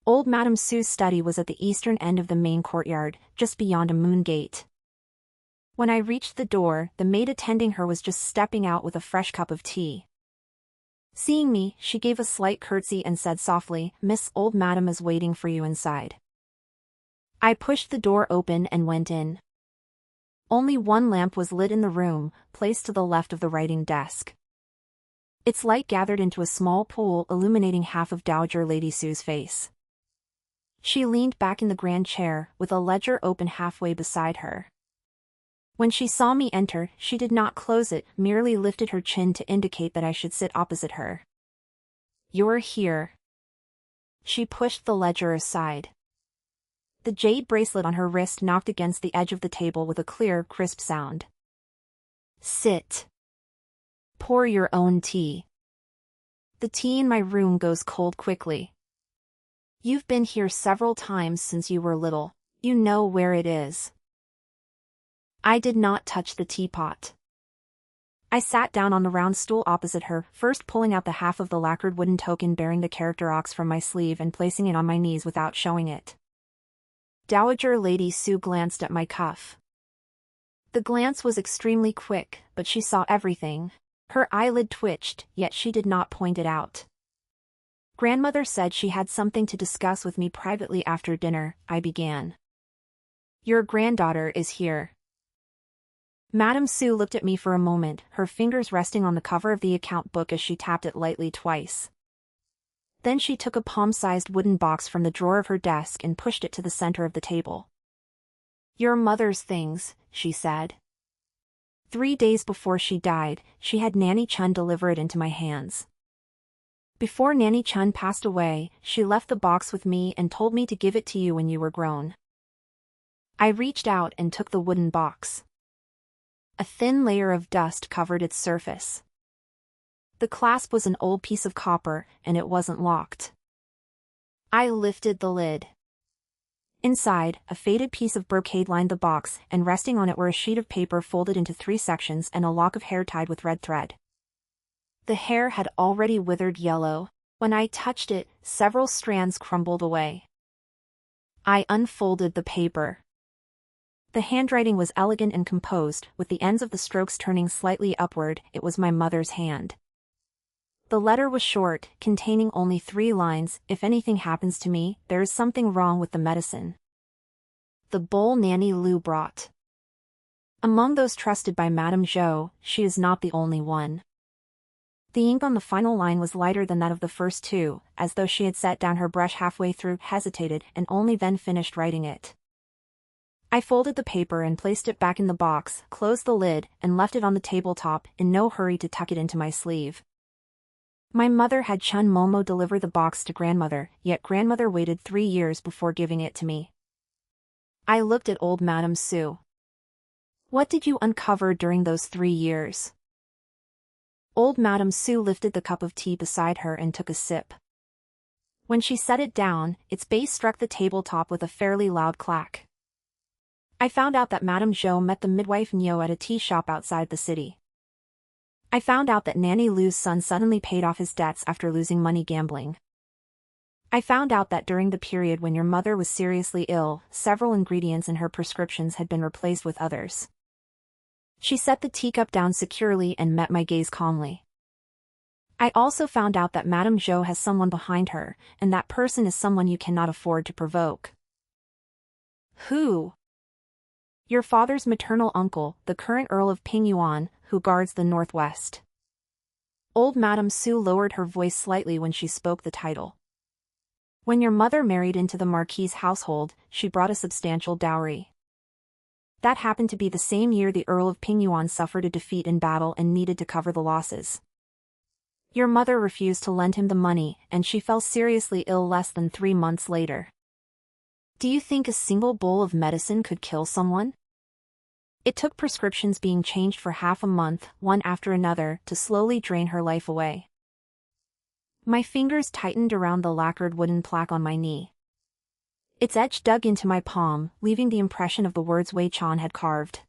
Old Madame Su's study was at the eastern end of the main courtyard, just beyond a moon gate. When I reached the door, the maid attending her was just stepping out with a fresh cup of tea. Seeing me, she gave a slight curtsy and said softly, Miss, old Madame is waiting for you inside. I pushed the door open and went in. Only one lamp was lit in the room, placed to the left of the writing desk. Its light gathered into a small pool, illuminating half of Dowager Lady Su's face. She leaned back in the grand chair, with a ledger open halfway beside her. When she saw me enter, she did not close it, merely lifted her chin to indicate that I should sit opposite her. You're here. She pushed the ledger aside. The jade bracelet on her wrist knocked against the edge of the table with a clear, crisp sound. Sit. Pour your own tea. The tea in my room goes cold quickly. You've been here several times since you were little. You know where it is. I did not touch the teapot. I sat down on the round stool opposite her, first pulling out the half of the lacquered wooden token bearing the character ox from my sleeve and placing it on my knees without showing it. Dowager Lady Su glanced at my cuff. The glance was extremely quick, but she saw everything. Her eyelid twitched, yet she did not point it out. Grandmother said she had something to discuss with me privately after dinner, I began. Your granddaughter is here. Madame Su looked at me for a moment, her fingers resting on the cover of the account book as she tapped it lightly twice. Then she took a palm-sized wooden box from the drawer of her desk and pushed it to the center of the table. Your mother's things, she said. 3 days before she died, she had Nanny Chun deliver it into my hands. Before Nanny Chun passed away, she left the box with me and told me to give it to you when you were grown. I reached out and took the wooden box. A thin layer of dust covered its surface. The clasp was an old piece of copper, and it wasn't locked. I lifted the lid. Inside, a faded piece of brocade lined the box, and resting on it were a sheet of paper folded into 3 sections and a lock of hair tied with red thread. The hair had already withered yellow. When I touched it, several strands crumbled away. I unfolded the paper. The handwriting was elegant and composed, with the ends of the strokes turning slightly upward. It was my mother's hand. The letter was short, containing only 3 lines. If anything happens to me, there is something wrong with the medicine. The bowl Nanny Lu brought. Among those trusted by Madame Zhou, she is not the only one. The ink on the final line was lighter than that of the first 2, as though she had set down her brush halfway through, hesitated, and only then finished writing it. I folded the paper and placed it back in the box, closed the lid, and left it on the tabletop, in no hurry to tuck it into my sleeve. My mother had Chun Momo deliver the box to grandmother, yet grandmother waited 3 years before giving it to me. I looked at old Madame Zhou. What did you uncover during those 3 years? Old Madame Zhou lifted the cup of tea beside her and took a sip. When she set it down, its base struck the tabletop with a fairly loud clack. I found out that Madame Zhou met the midwife Jinyue at a tea shop outside the city. I found out that Nanny Lu's son suddenly paid off his debts after losing money gambling. I found out that during the period when your mother was seriously ill, several ingredients in her prescriptions had been replaced with others. She set the teacup down securely and met my gaze calmly. I also found out that Madame Zhou has someone behind her, and that person is someone you cannot afford to provoke. Who? Your father's maternal uncle, the current Earl of Pingyuan, who guards the northwest. Old Madame Zhou lowered her voice slightly when she spoke the title. When your mother married into the Marquis's household, she brought a substantial dowry. That happened to be the same year the Earl of Pingyuan suffered a defeat in battle and needed to cover the losses. Your mother refused to lend him the money, and she fell seriously ill less than 3 months later. Do you think a single bowl of medicine could kill someone? It took prescriptions being changed for half a month, one after another, to slowly drain her life away. My fingers tightened around the lacquered wooden plaque on my knee. Its edge dug into my palm, leaving the impression of the words Wei Chan had carved.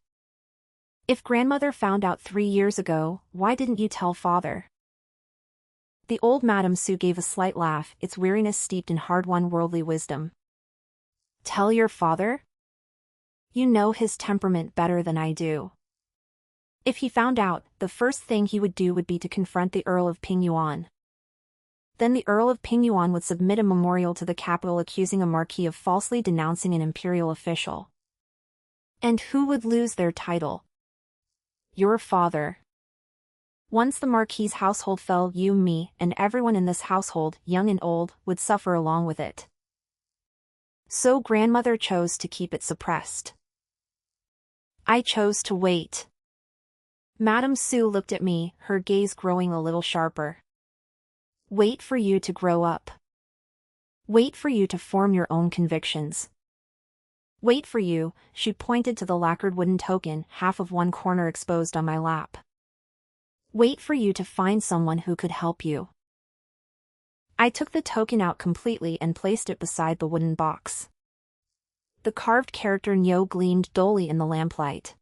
If grandmother found out 3 years ago, why didn't you tell father? The old Madame Zhou gave a slight laugh, its weariness steeped in hard-won worldly wisdom. Tell your father? You know his temperament better than I do. If he found out, the first thing he would do would be to confront the Earl of Pingyuan. Then the Earl of Pingyuan would submit a memorial to the capital accusing a marquis of falsely denouncing an imperial official. And who would lose their title? Your father. Once the marquis's household fell, you, me, and everyone in this household, young and old, would suffer along with it. So grandmother chose to keep it suppressed. I chose to wait. Madame Zhou looked at me, her gaze growing a little sharper. Wait for you to grow up. Wait for you to form your own convictions. Wait for you, she pointed to the lacquered wooden token, half of one corner exposed on my lap. Wait for you to find someone who could help you. I took the token out completely and placed it beside the wooden box. The carved character Jinyue gleamed dully in the lamplight.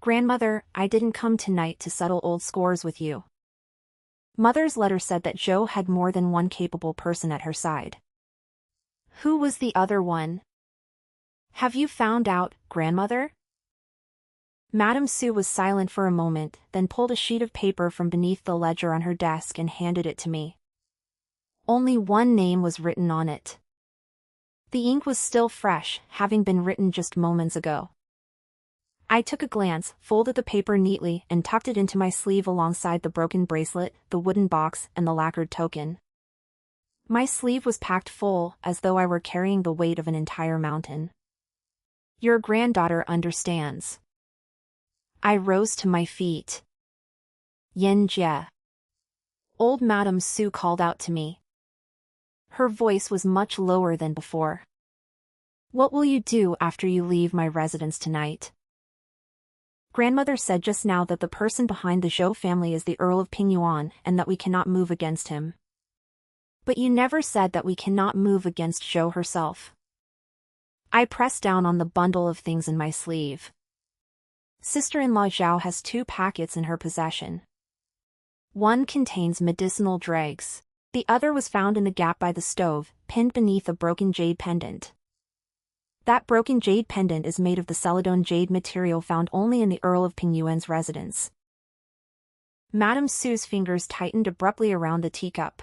Grandmother, I didn't come tonight to settle old scores with you. Mother's letter said that Zhou had more than one capable person at her side. Who was the other one? Have you found out, grandmother? Madame Zhou was silent for a moment, then pulled a sheet of paper from beneath the ledger on her desk and handed it to me. Only one name was written on it. The ink was still fresh, having been written just moments ago. I took a glance, folded the paper neatly, and tucked it into my sleeve alongside the broken bracelet, the wooden box, and the lacquered token. My sleeve was packed full, as though I were carrying the weight of an entire mountain. Your granddaughter understands. I rose to my feet. Yen Jie. Old Madame Zhou called out to me. Her voice was much lower than before. What will you do after you leave my residence tonight? Grandmother said just now that the person behind the Zhou family is the Earl of Pingyuan and that we cannot move against him. But you never said that we cannot move against Zhou herself. I pressed down on the bundle of things in my sleeve. Sister-in-law Zhou has 2 packets in her possession. One contains medicinal dregs. The other was found in the gap by the stove, pinned beneath a broken jade pendant. That broken jade pendant is made of the celadone jade material found only in the Earl of Pingyuan's residence. Madame Zhou's fingers tightened abruptly around the teacup.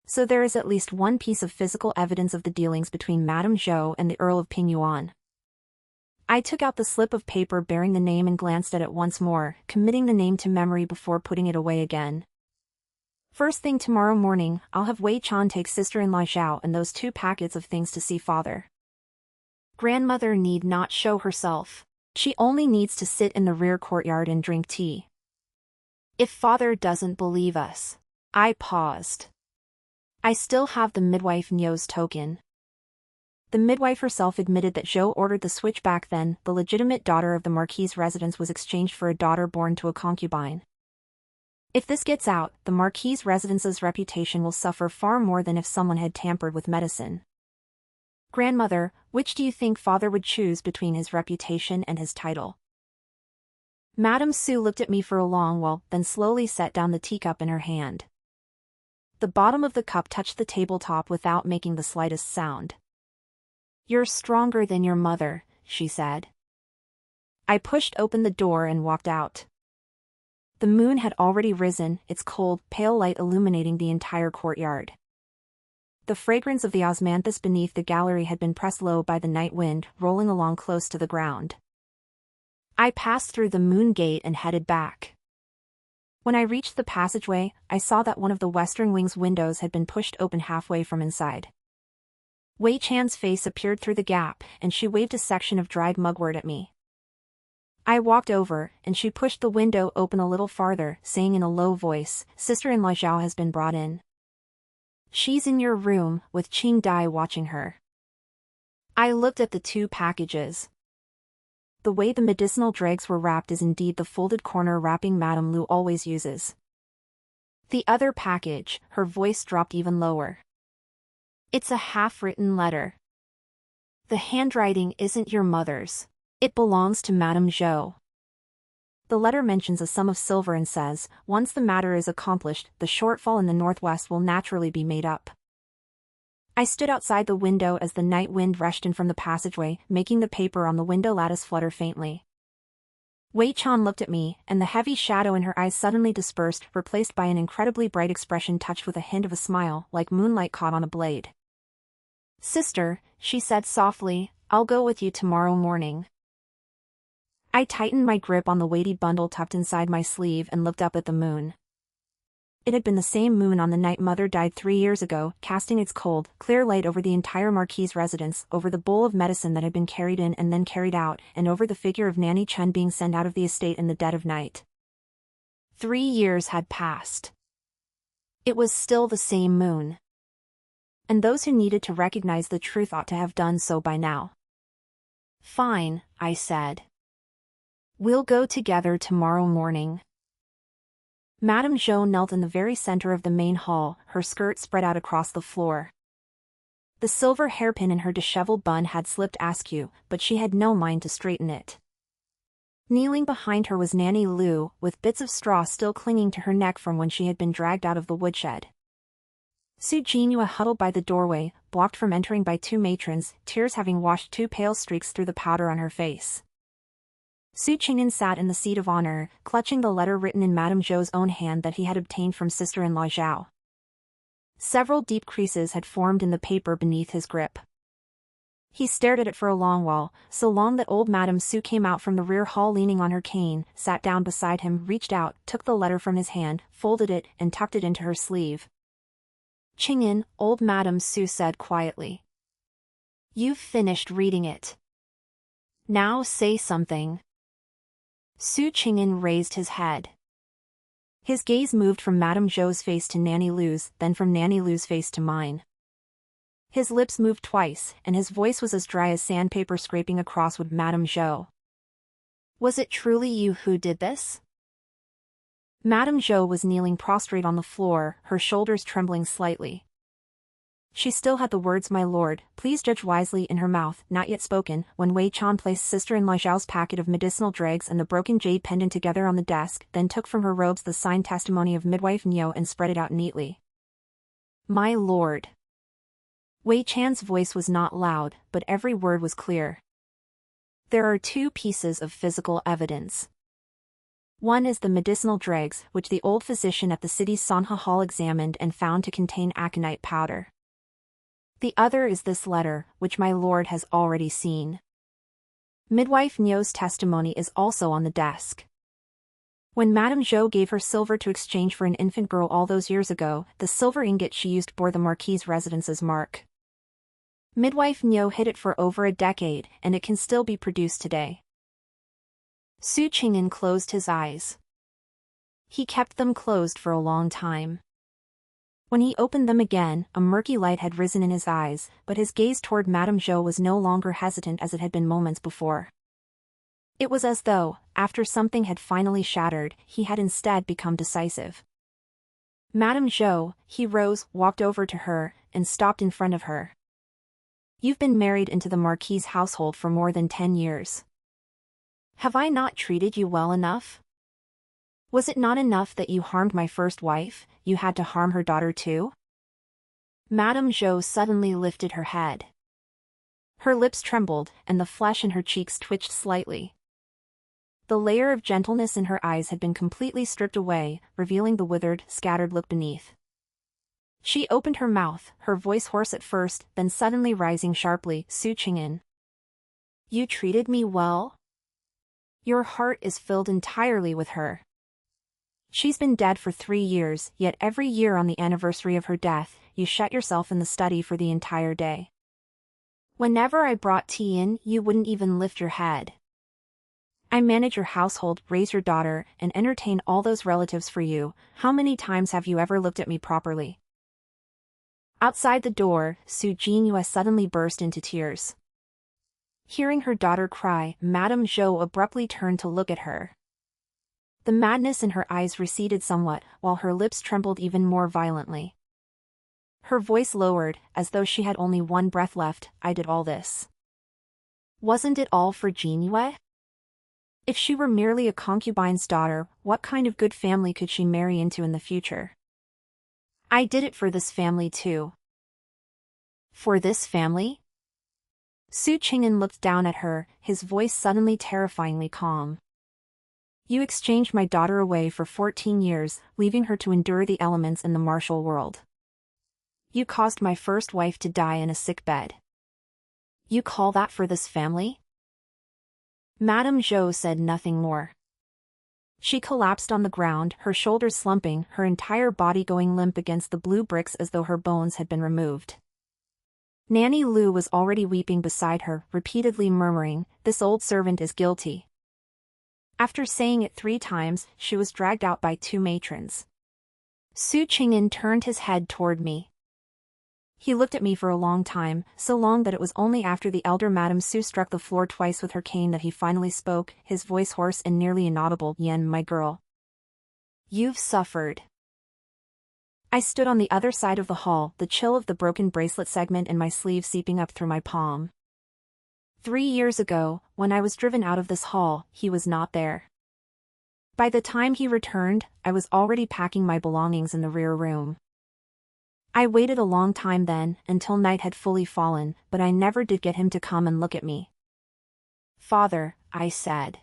So there is at least one piece of physical evidence of the dealings between Madame Zhou and the Earl of Pingyuan. I took out the slip of paper bearing the name and glanced at it once more, committing the name to memory before putting it away again. First thing tomorrow morning, I'll have Wei Chan take sister-in-law Zhou and those 2 packets of things to see father. Grandmother need not show herself. She only needs to sit in the rear courtyard and drink tea. If father doesn't believe us. I paused. I still have the midwife Nyo's token. The midwife herself admitted that Zhou ordered the switch back then. The legitimate daughter of the Marquis' residence was exchanged for a daughter born to a concubine. If this gets out, the Marquis' residence's reputation will suffer far more than if someone had tampered with medicine. Grandmother, which do you think father would choose between his reputation and his title? Madame Zhou looked at me for a long while, then slowly set down the teacup in her hand. The bottom of the cup touched the tabletop without making the slightest sound. You're stronger than your mother, she said. I pushed open the door and walked out. The moon had already risen, its cold, pale light illuminating the entire courtyard. The fragrance of the osmanthus beneath the gallery had been pressed low by the night wind, rolling along close to the ground. I passed through the moon gate and headed back. When I reached the passageway, I saw that one of the western wing's windows had been pushed open halfway from inside. Wei Chan's face appeared through the gap, and she waved a section of dried mugwort at me. I walked over, and she pushed the window open a little farther, saying in a low voice, "Sister-in-law Zhou has been brought in. She's in your room, with Qing Dai watching her." I looked at the two packages. The way the medicinal dregs were wrapped is indeed the folded corner wrapping Madame Lu always uses. The other package, her voice dropped even lower. It's a half-written letter. The handwriting isn't your mother's. It belongs to Madame Zhou. The letter mentions a sum of silver and says, once the matter is accomplished, the shortfall in the northwest will naturally be made up. I stood outside the window as the night wind rushed in from the passageway, making the paper on the window lattice flutter faintly. Wei Chan looked at me, and the heavy shadow in her eyes suddenly dispersed, replaced by an incredibly bright expression touched with a hint of a smile, like moonlight caught on a blade. "Sister," she said softly, "I'll go with you tomorrow morning." I tightened my grip on the weighty bundle tucked inside my sleeve and looked up at the moon. It had been the same moon on the night Mother died 3 years ago, casting its cold, clear light over the entire Marquis' residence, over the bowl of medicine that had been carried in and then carried out, and over the figure of Nanny Chen being sent out of the estate in the dead of night. 3 years had passed. It was still the same moon. And those who needed to recognize the truth ought to have done so by now. "Fine," I said. "We'll go together tomorrow morning." Madame Zhou knelt in the very center of the main hall, her skirt spread out across the floor. The silver hairpin in her disheveled bun had slipped askew, but she had no mind to straighten it. Kneeling behind her was Nanny Lu, with bits of straw still clinging to her neck from when she had been dragged out of the woodshed. Jinyue huddled by the doorway, blocked from entering by 2 matrons, tears having washed 2 pale streaks through the powder on her face. Su Qingyan sat in the seat of honor, clutching the letter written in Madame Zhou's own hand that he had obtained from sister-in-law Zhou. Several deep creases had formed in the paper beneath his grip. He stared at it for a long while, so long that old Madame Su came out from the rear hall leaning on her cane, sat down beside him, reached out, took the letter from his hand, folded it, and tucked it into her sleeve. "Qingyan," old Madame Su said quietly. "You've finished reading it. Now say something." Su Qingyan raised his head. His gaze moved from Madame Zhou's face to Nanny Lu's, then from Nanny Lu's face to mine. His lips moved twice, and his voice was as dry as sandpaper scraping across wood. "Madame Zhou. Was it truly you who did this?" Madame Zhou was kneeling prostrate on the floor, her shoulders trembling slightly. She still had the words "My lord, please judge wisely" in her mouth, not yet spoken, when Wei Chan placed sister-in-law Zhao's packet of medicinal dregs and the broken jade pendant together on the desk, then took from her robes the signed testimony of midwife Nyo and spread it out neatly. "My lord." Wei Chan's voice was not loud, but every word was clear. "There are 2 pieces of physical evidence. One is the medicinal dregs, which the old physician at the city's Sanha Hall examined and found to contain aconite powder. The other is this letter, which my lord has already seen. Midwife Nyo's testimony is also on the desk. When Madame Zhou gave her silver to exchange for an infant girl all those years ago, the silver ingot she used bore the Marquis' residence's mark. Midwife Nyo hid it for over a decade and it can still be produced today. Su Qing'an closed his eyes. He kept them closed for a long time. When he opened them again, a murky light had risen in his eyes, but his gaze toward Madame Zhou was no longer hesitant as it had been moments before. It was as though, after something had finally shattered, he had instead become decisive. Madame Zhou, he rose, walked over to her, and stopped in front of her. You've been married into the Marquis's household for more than 10 years. Have I not treated you well enough? Was it not enough that you harmed my first wife, you had to harm her daughter too? Madame Zhou suddenly lifted her head. Her lips trembled, and the flesh in her cheeks twitched slightly. The layer of gentleness in her eyes had been completely stripped away, revealing the withered, scattered look beneath. She opened her mouth, her voice hoarse at first, then suddenly rising sharply, Su Qing'an. You treated me well? Your heart is filled entirely with her. She's been dead for 3 years, yet every year on the anniversary of her death, you shut yourself in the study for the entire day. Whenever I brought tea in, you wouldn't even lift your head. I manage your household, raise your daughter, and entertain all those relatives for you. How many times have you ever looked at me properly? Outside the door, Jinyue suddenly burst into tears. Hearing her daughter cry, Madame Zhou abruptly turned to look at her. The madness in her eyes receded somewhat, while her lips trembled even more violently. Her voice lowered, as though she had only one breath left. I did all this. Wasn't it all for Jinyue? If she were merely a concubine's daughter, what kind of good family could she marry into in the future? I did it for this family too. For this family? Su Qing'an looked down at her, his voice suddenly terrifyingly calm. You exchanged my daughter away for 14 years, leaving her to endure the elements in the martial world. You caused my first wife to die in a sick bed. You call that for this family? Madame Zhou said nothing more. She collapsed on the ground, her shoulders slumping, her entire body going limp against the blue bricks as though her bones had been removed. Nanny Lu was already weeping beside her, repeatedly murmuring, "This old servant is guilty." After saying it 3 times, she was dragged out by 2 matrons. Su Qing'an turned his head toward me. He looked at me for a long time, so long that it was only after the elder Madame Su struck the floor twice with her cane that he finally spoke, his voice hoarse and nearly inaudible. Yen, my girl. You've suffered. I stood on the other side of the hall, the chill of the broken bracelet segment in my sleeve seeping up through my palm. 3 years ago, when I was driven out of this hall, he was not there. By the time he returned, I was already packing my belongings in the rear room. I waited a long time then, until night had fully fallen, but I never did get him to come and look at me. Father, I said.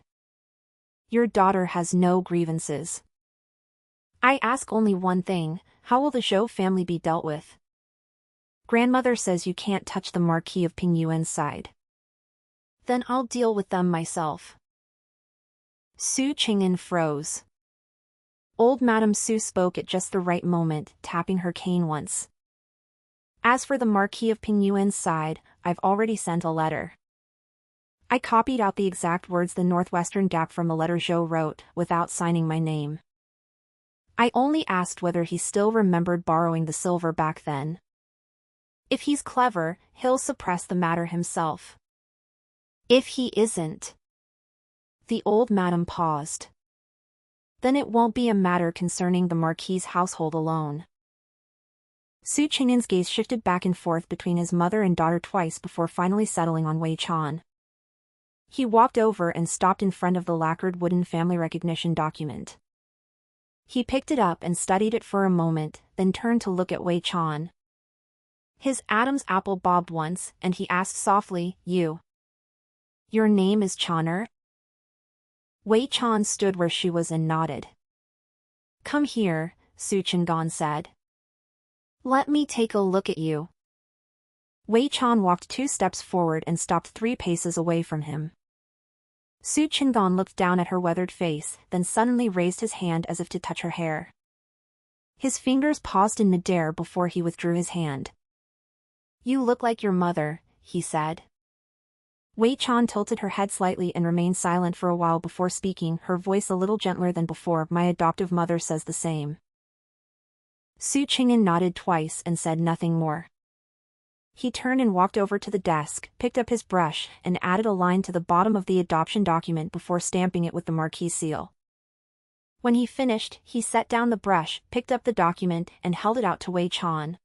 Your daughter has no grievances. I ask only one thing, how will the Zhou family be dealt with? Grandmother says you can't touch the Marquis of Pingyuan's side. Then I'll deal with them myself. Su Qing'an froze. Old Madame Su spoke at just the right moment, tapping her cane once. As for the Marquis of Pingyuan's side, I've already sent a letter. I copied out the exact words the northwestern gap from the letter Zhou wrote, without signing my name. I only asked whether he still remembered borrowing the silver back then. If he's clever, he'll suppress the matter himself. If he isn't. The old madam paused. Then it won't be a matter concerning the Marquis's household alone. Su Qing'an's gaze shifted back and forth between his mother and daughter twice before finally settling on Wei Chan. He walked over and stopped in front of the lacquered wooden family recognition document. He picked it up and studied it for a moment, then turned to look at Wei Chan. His Adam's apple bobbed once, and he asked softly, Your name is Chan'er? Wei Chan stood where she was and nodded. Come here, Su Qing'an said. Let me take a look at you. Wei Chan walked 2 steps forward and stopped 3 paces away from him. Su Qing'an looked down at her weathered face, then suddenly raised his hand as if to touch her hair. His fingers paused in midair before he withdrew his hand. You look like your mother, he said. Wei Chan tilted her head slightly and remained silent for a while before speaking, her voice a little gentler than before. My adoptive mother says the same. Su Qing'an nodded twice and said nothing more. He turned and walked over to the desk, picked up his brush, and added a line to the bottom of the adoption document before stamping it with the marquee seal. When he finished, he set down the brush, picked up the document, and held it out to Wei Chan.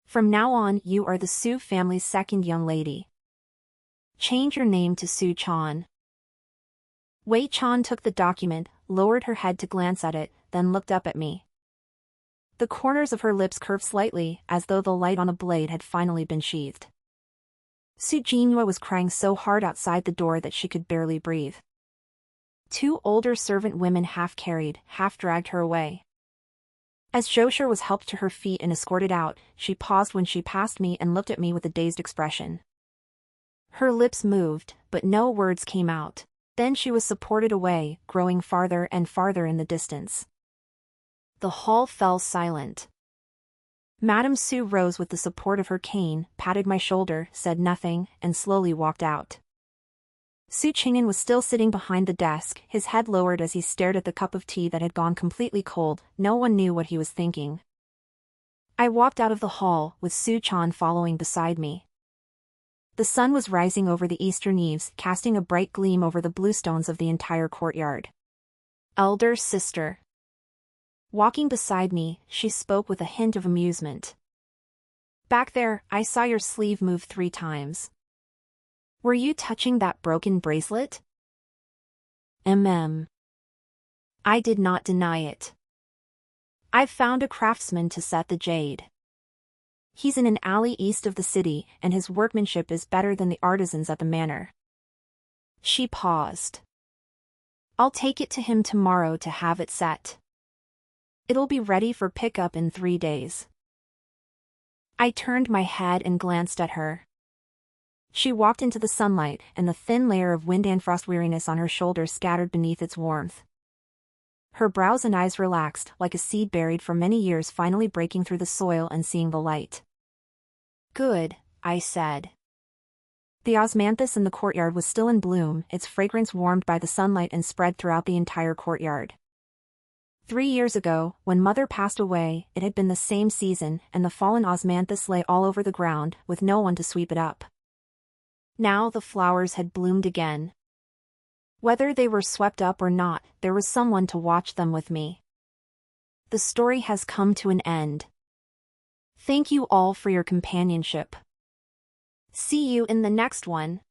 From now on, you are the Su family's second young lady. Change your name to Su Chan. Wei Chan took the document, lowered her head to glance at it, then looked up at me. The corners of her lips curved slightly, as though the light on a blade had finally been sheathed. Jinyue was crying so hard outside the door that she could barely breathe. Two older servant women half-carried, half-dragged her away. As Zhou was helped to her feet and escorted out, she paused when she passed me and looked at me with a dazed expression. Her lips moved, but no words came out. Then she was supported away, growing farther and farther in the distance. The hall fell silent. Madame Su rose with the support of her cane, patted my shoulder, said nothing, and slowly walked out. Su Qing'an was still sitting behind the desk, his head lowered as he stared at the cup of tea that had gone completely cold. No one knew what he was thinking. I walked out of the hall, with Su Chan following beside me. The sun was rising over the eastern eaves, casting a bright gleam over the bluestones of the entire courtyard. Elder sister. Walking beside me, she spoke with a hint of amusement. Back there, I saw your sleeve move 3 times. Were you touching that broken bracelet? I did not deny it. I've found a craftsman to set the jade. He's in an alley east of the city, and his workmanship is better than the artisans at the manor. She paused. I'll take it to him tomorrow to have it set. It'll be ready for pickup in 3 days. I turned my head and glanced at her. She walked into the sunlight, and the thin layer of wind and frost weariness on her shoulders scattered beneath its warmth. Her brows and eyes relaxed, like a seed buried for many years finally breaking through the soil and seeing the light. Good, I said. The osmanthus in the courtyard was still in bloom, its fragrance warmed by the sunlight and spread throughout the entire courtyard. 3 years ago, when Mother passed away, it had been the same season, and the fallen osmanthus lay all over the ground, with no one to sweep it up. Now the flowers had bloomed again. Whether they were swept up or not, there was someone to watch them with me. The story has come to an end. Thank you all for your companionship. See you in the next one.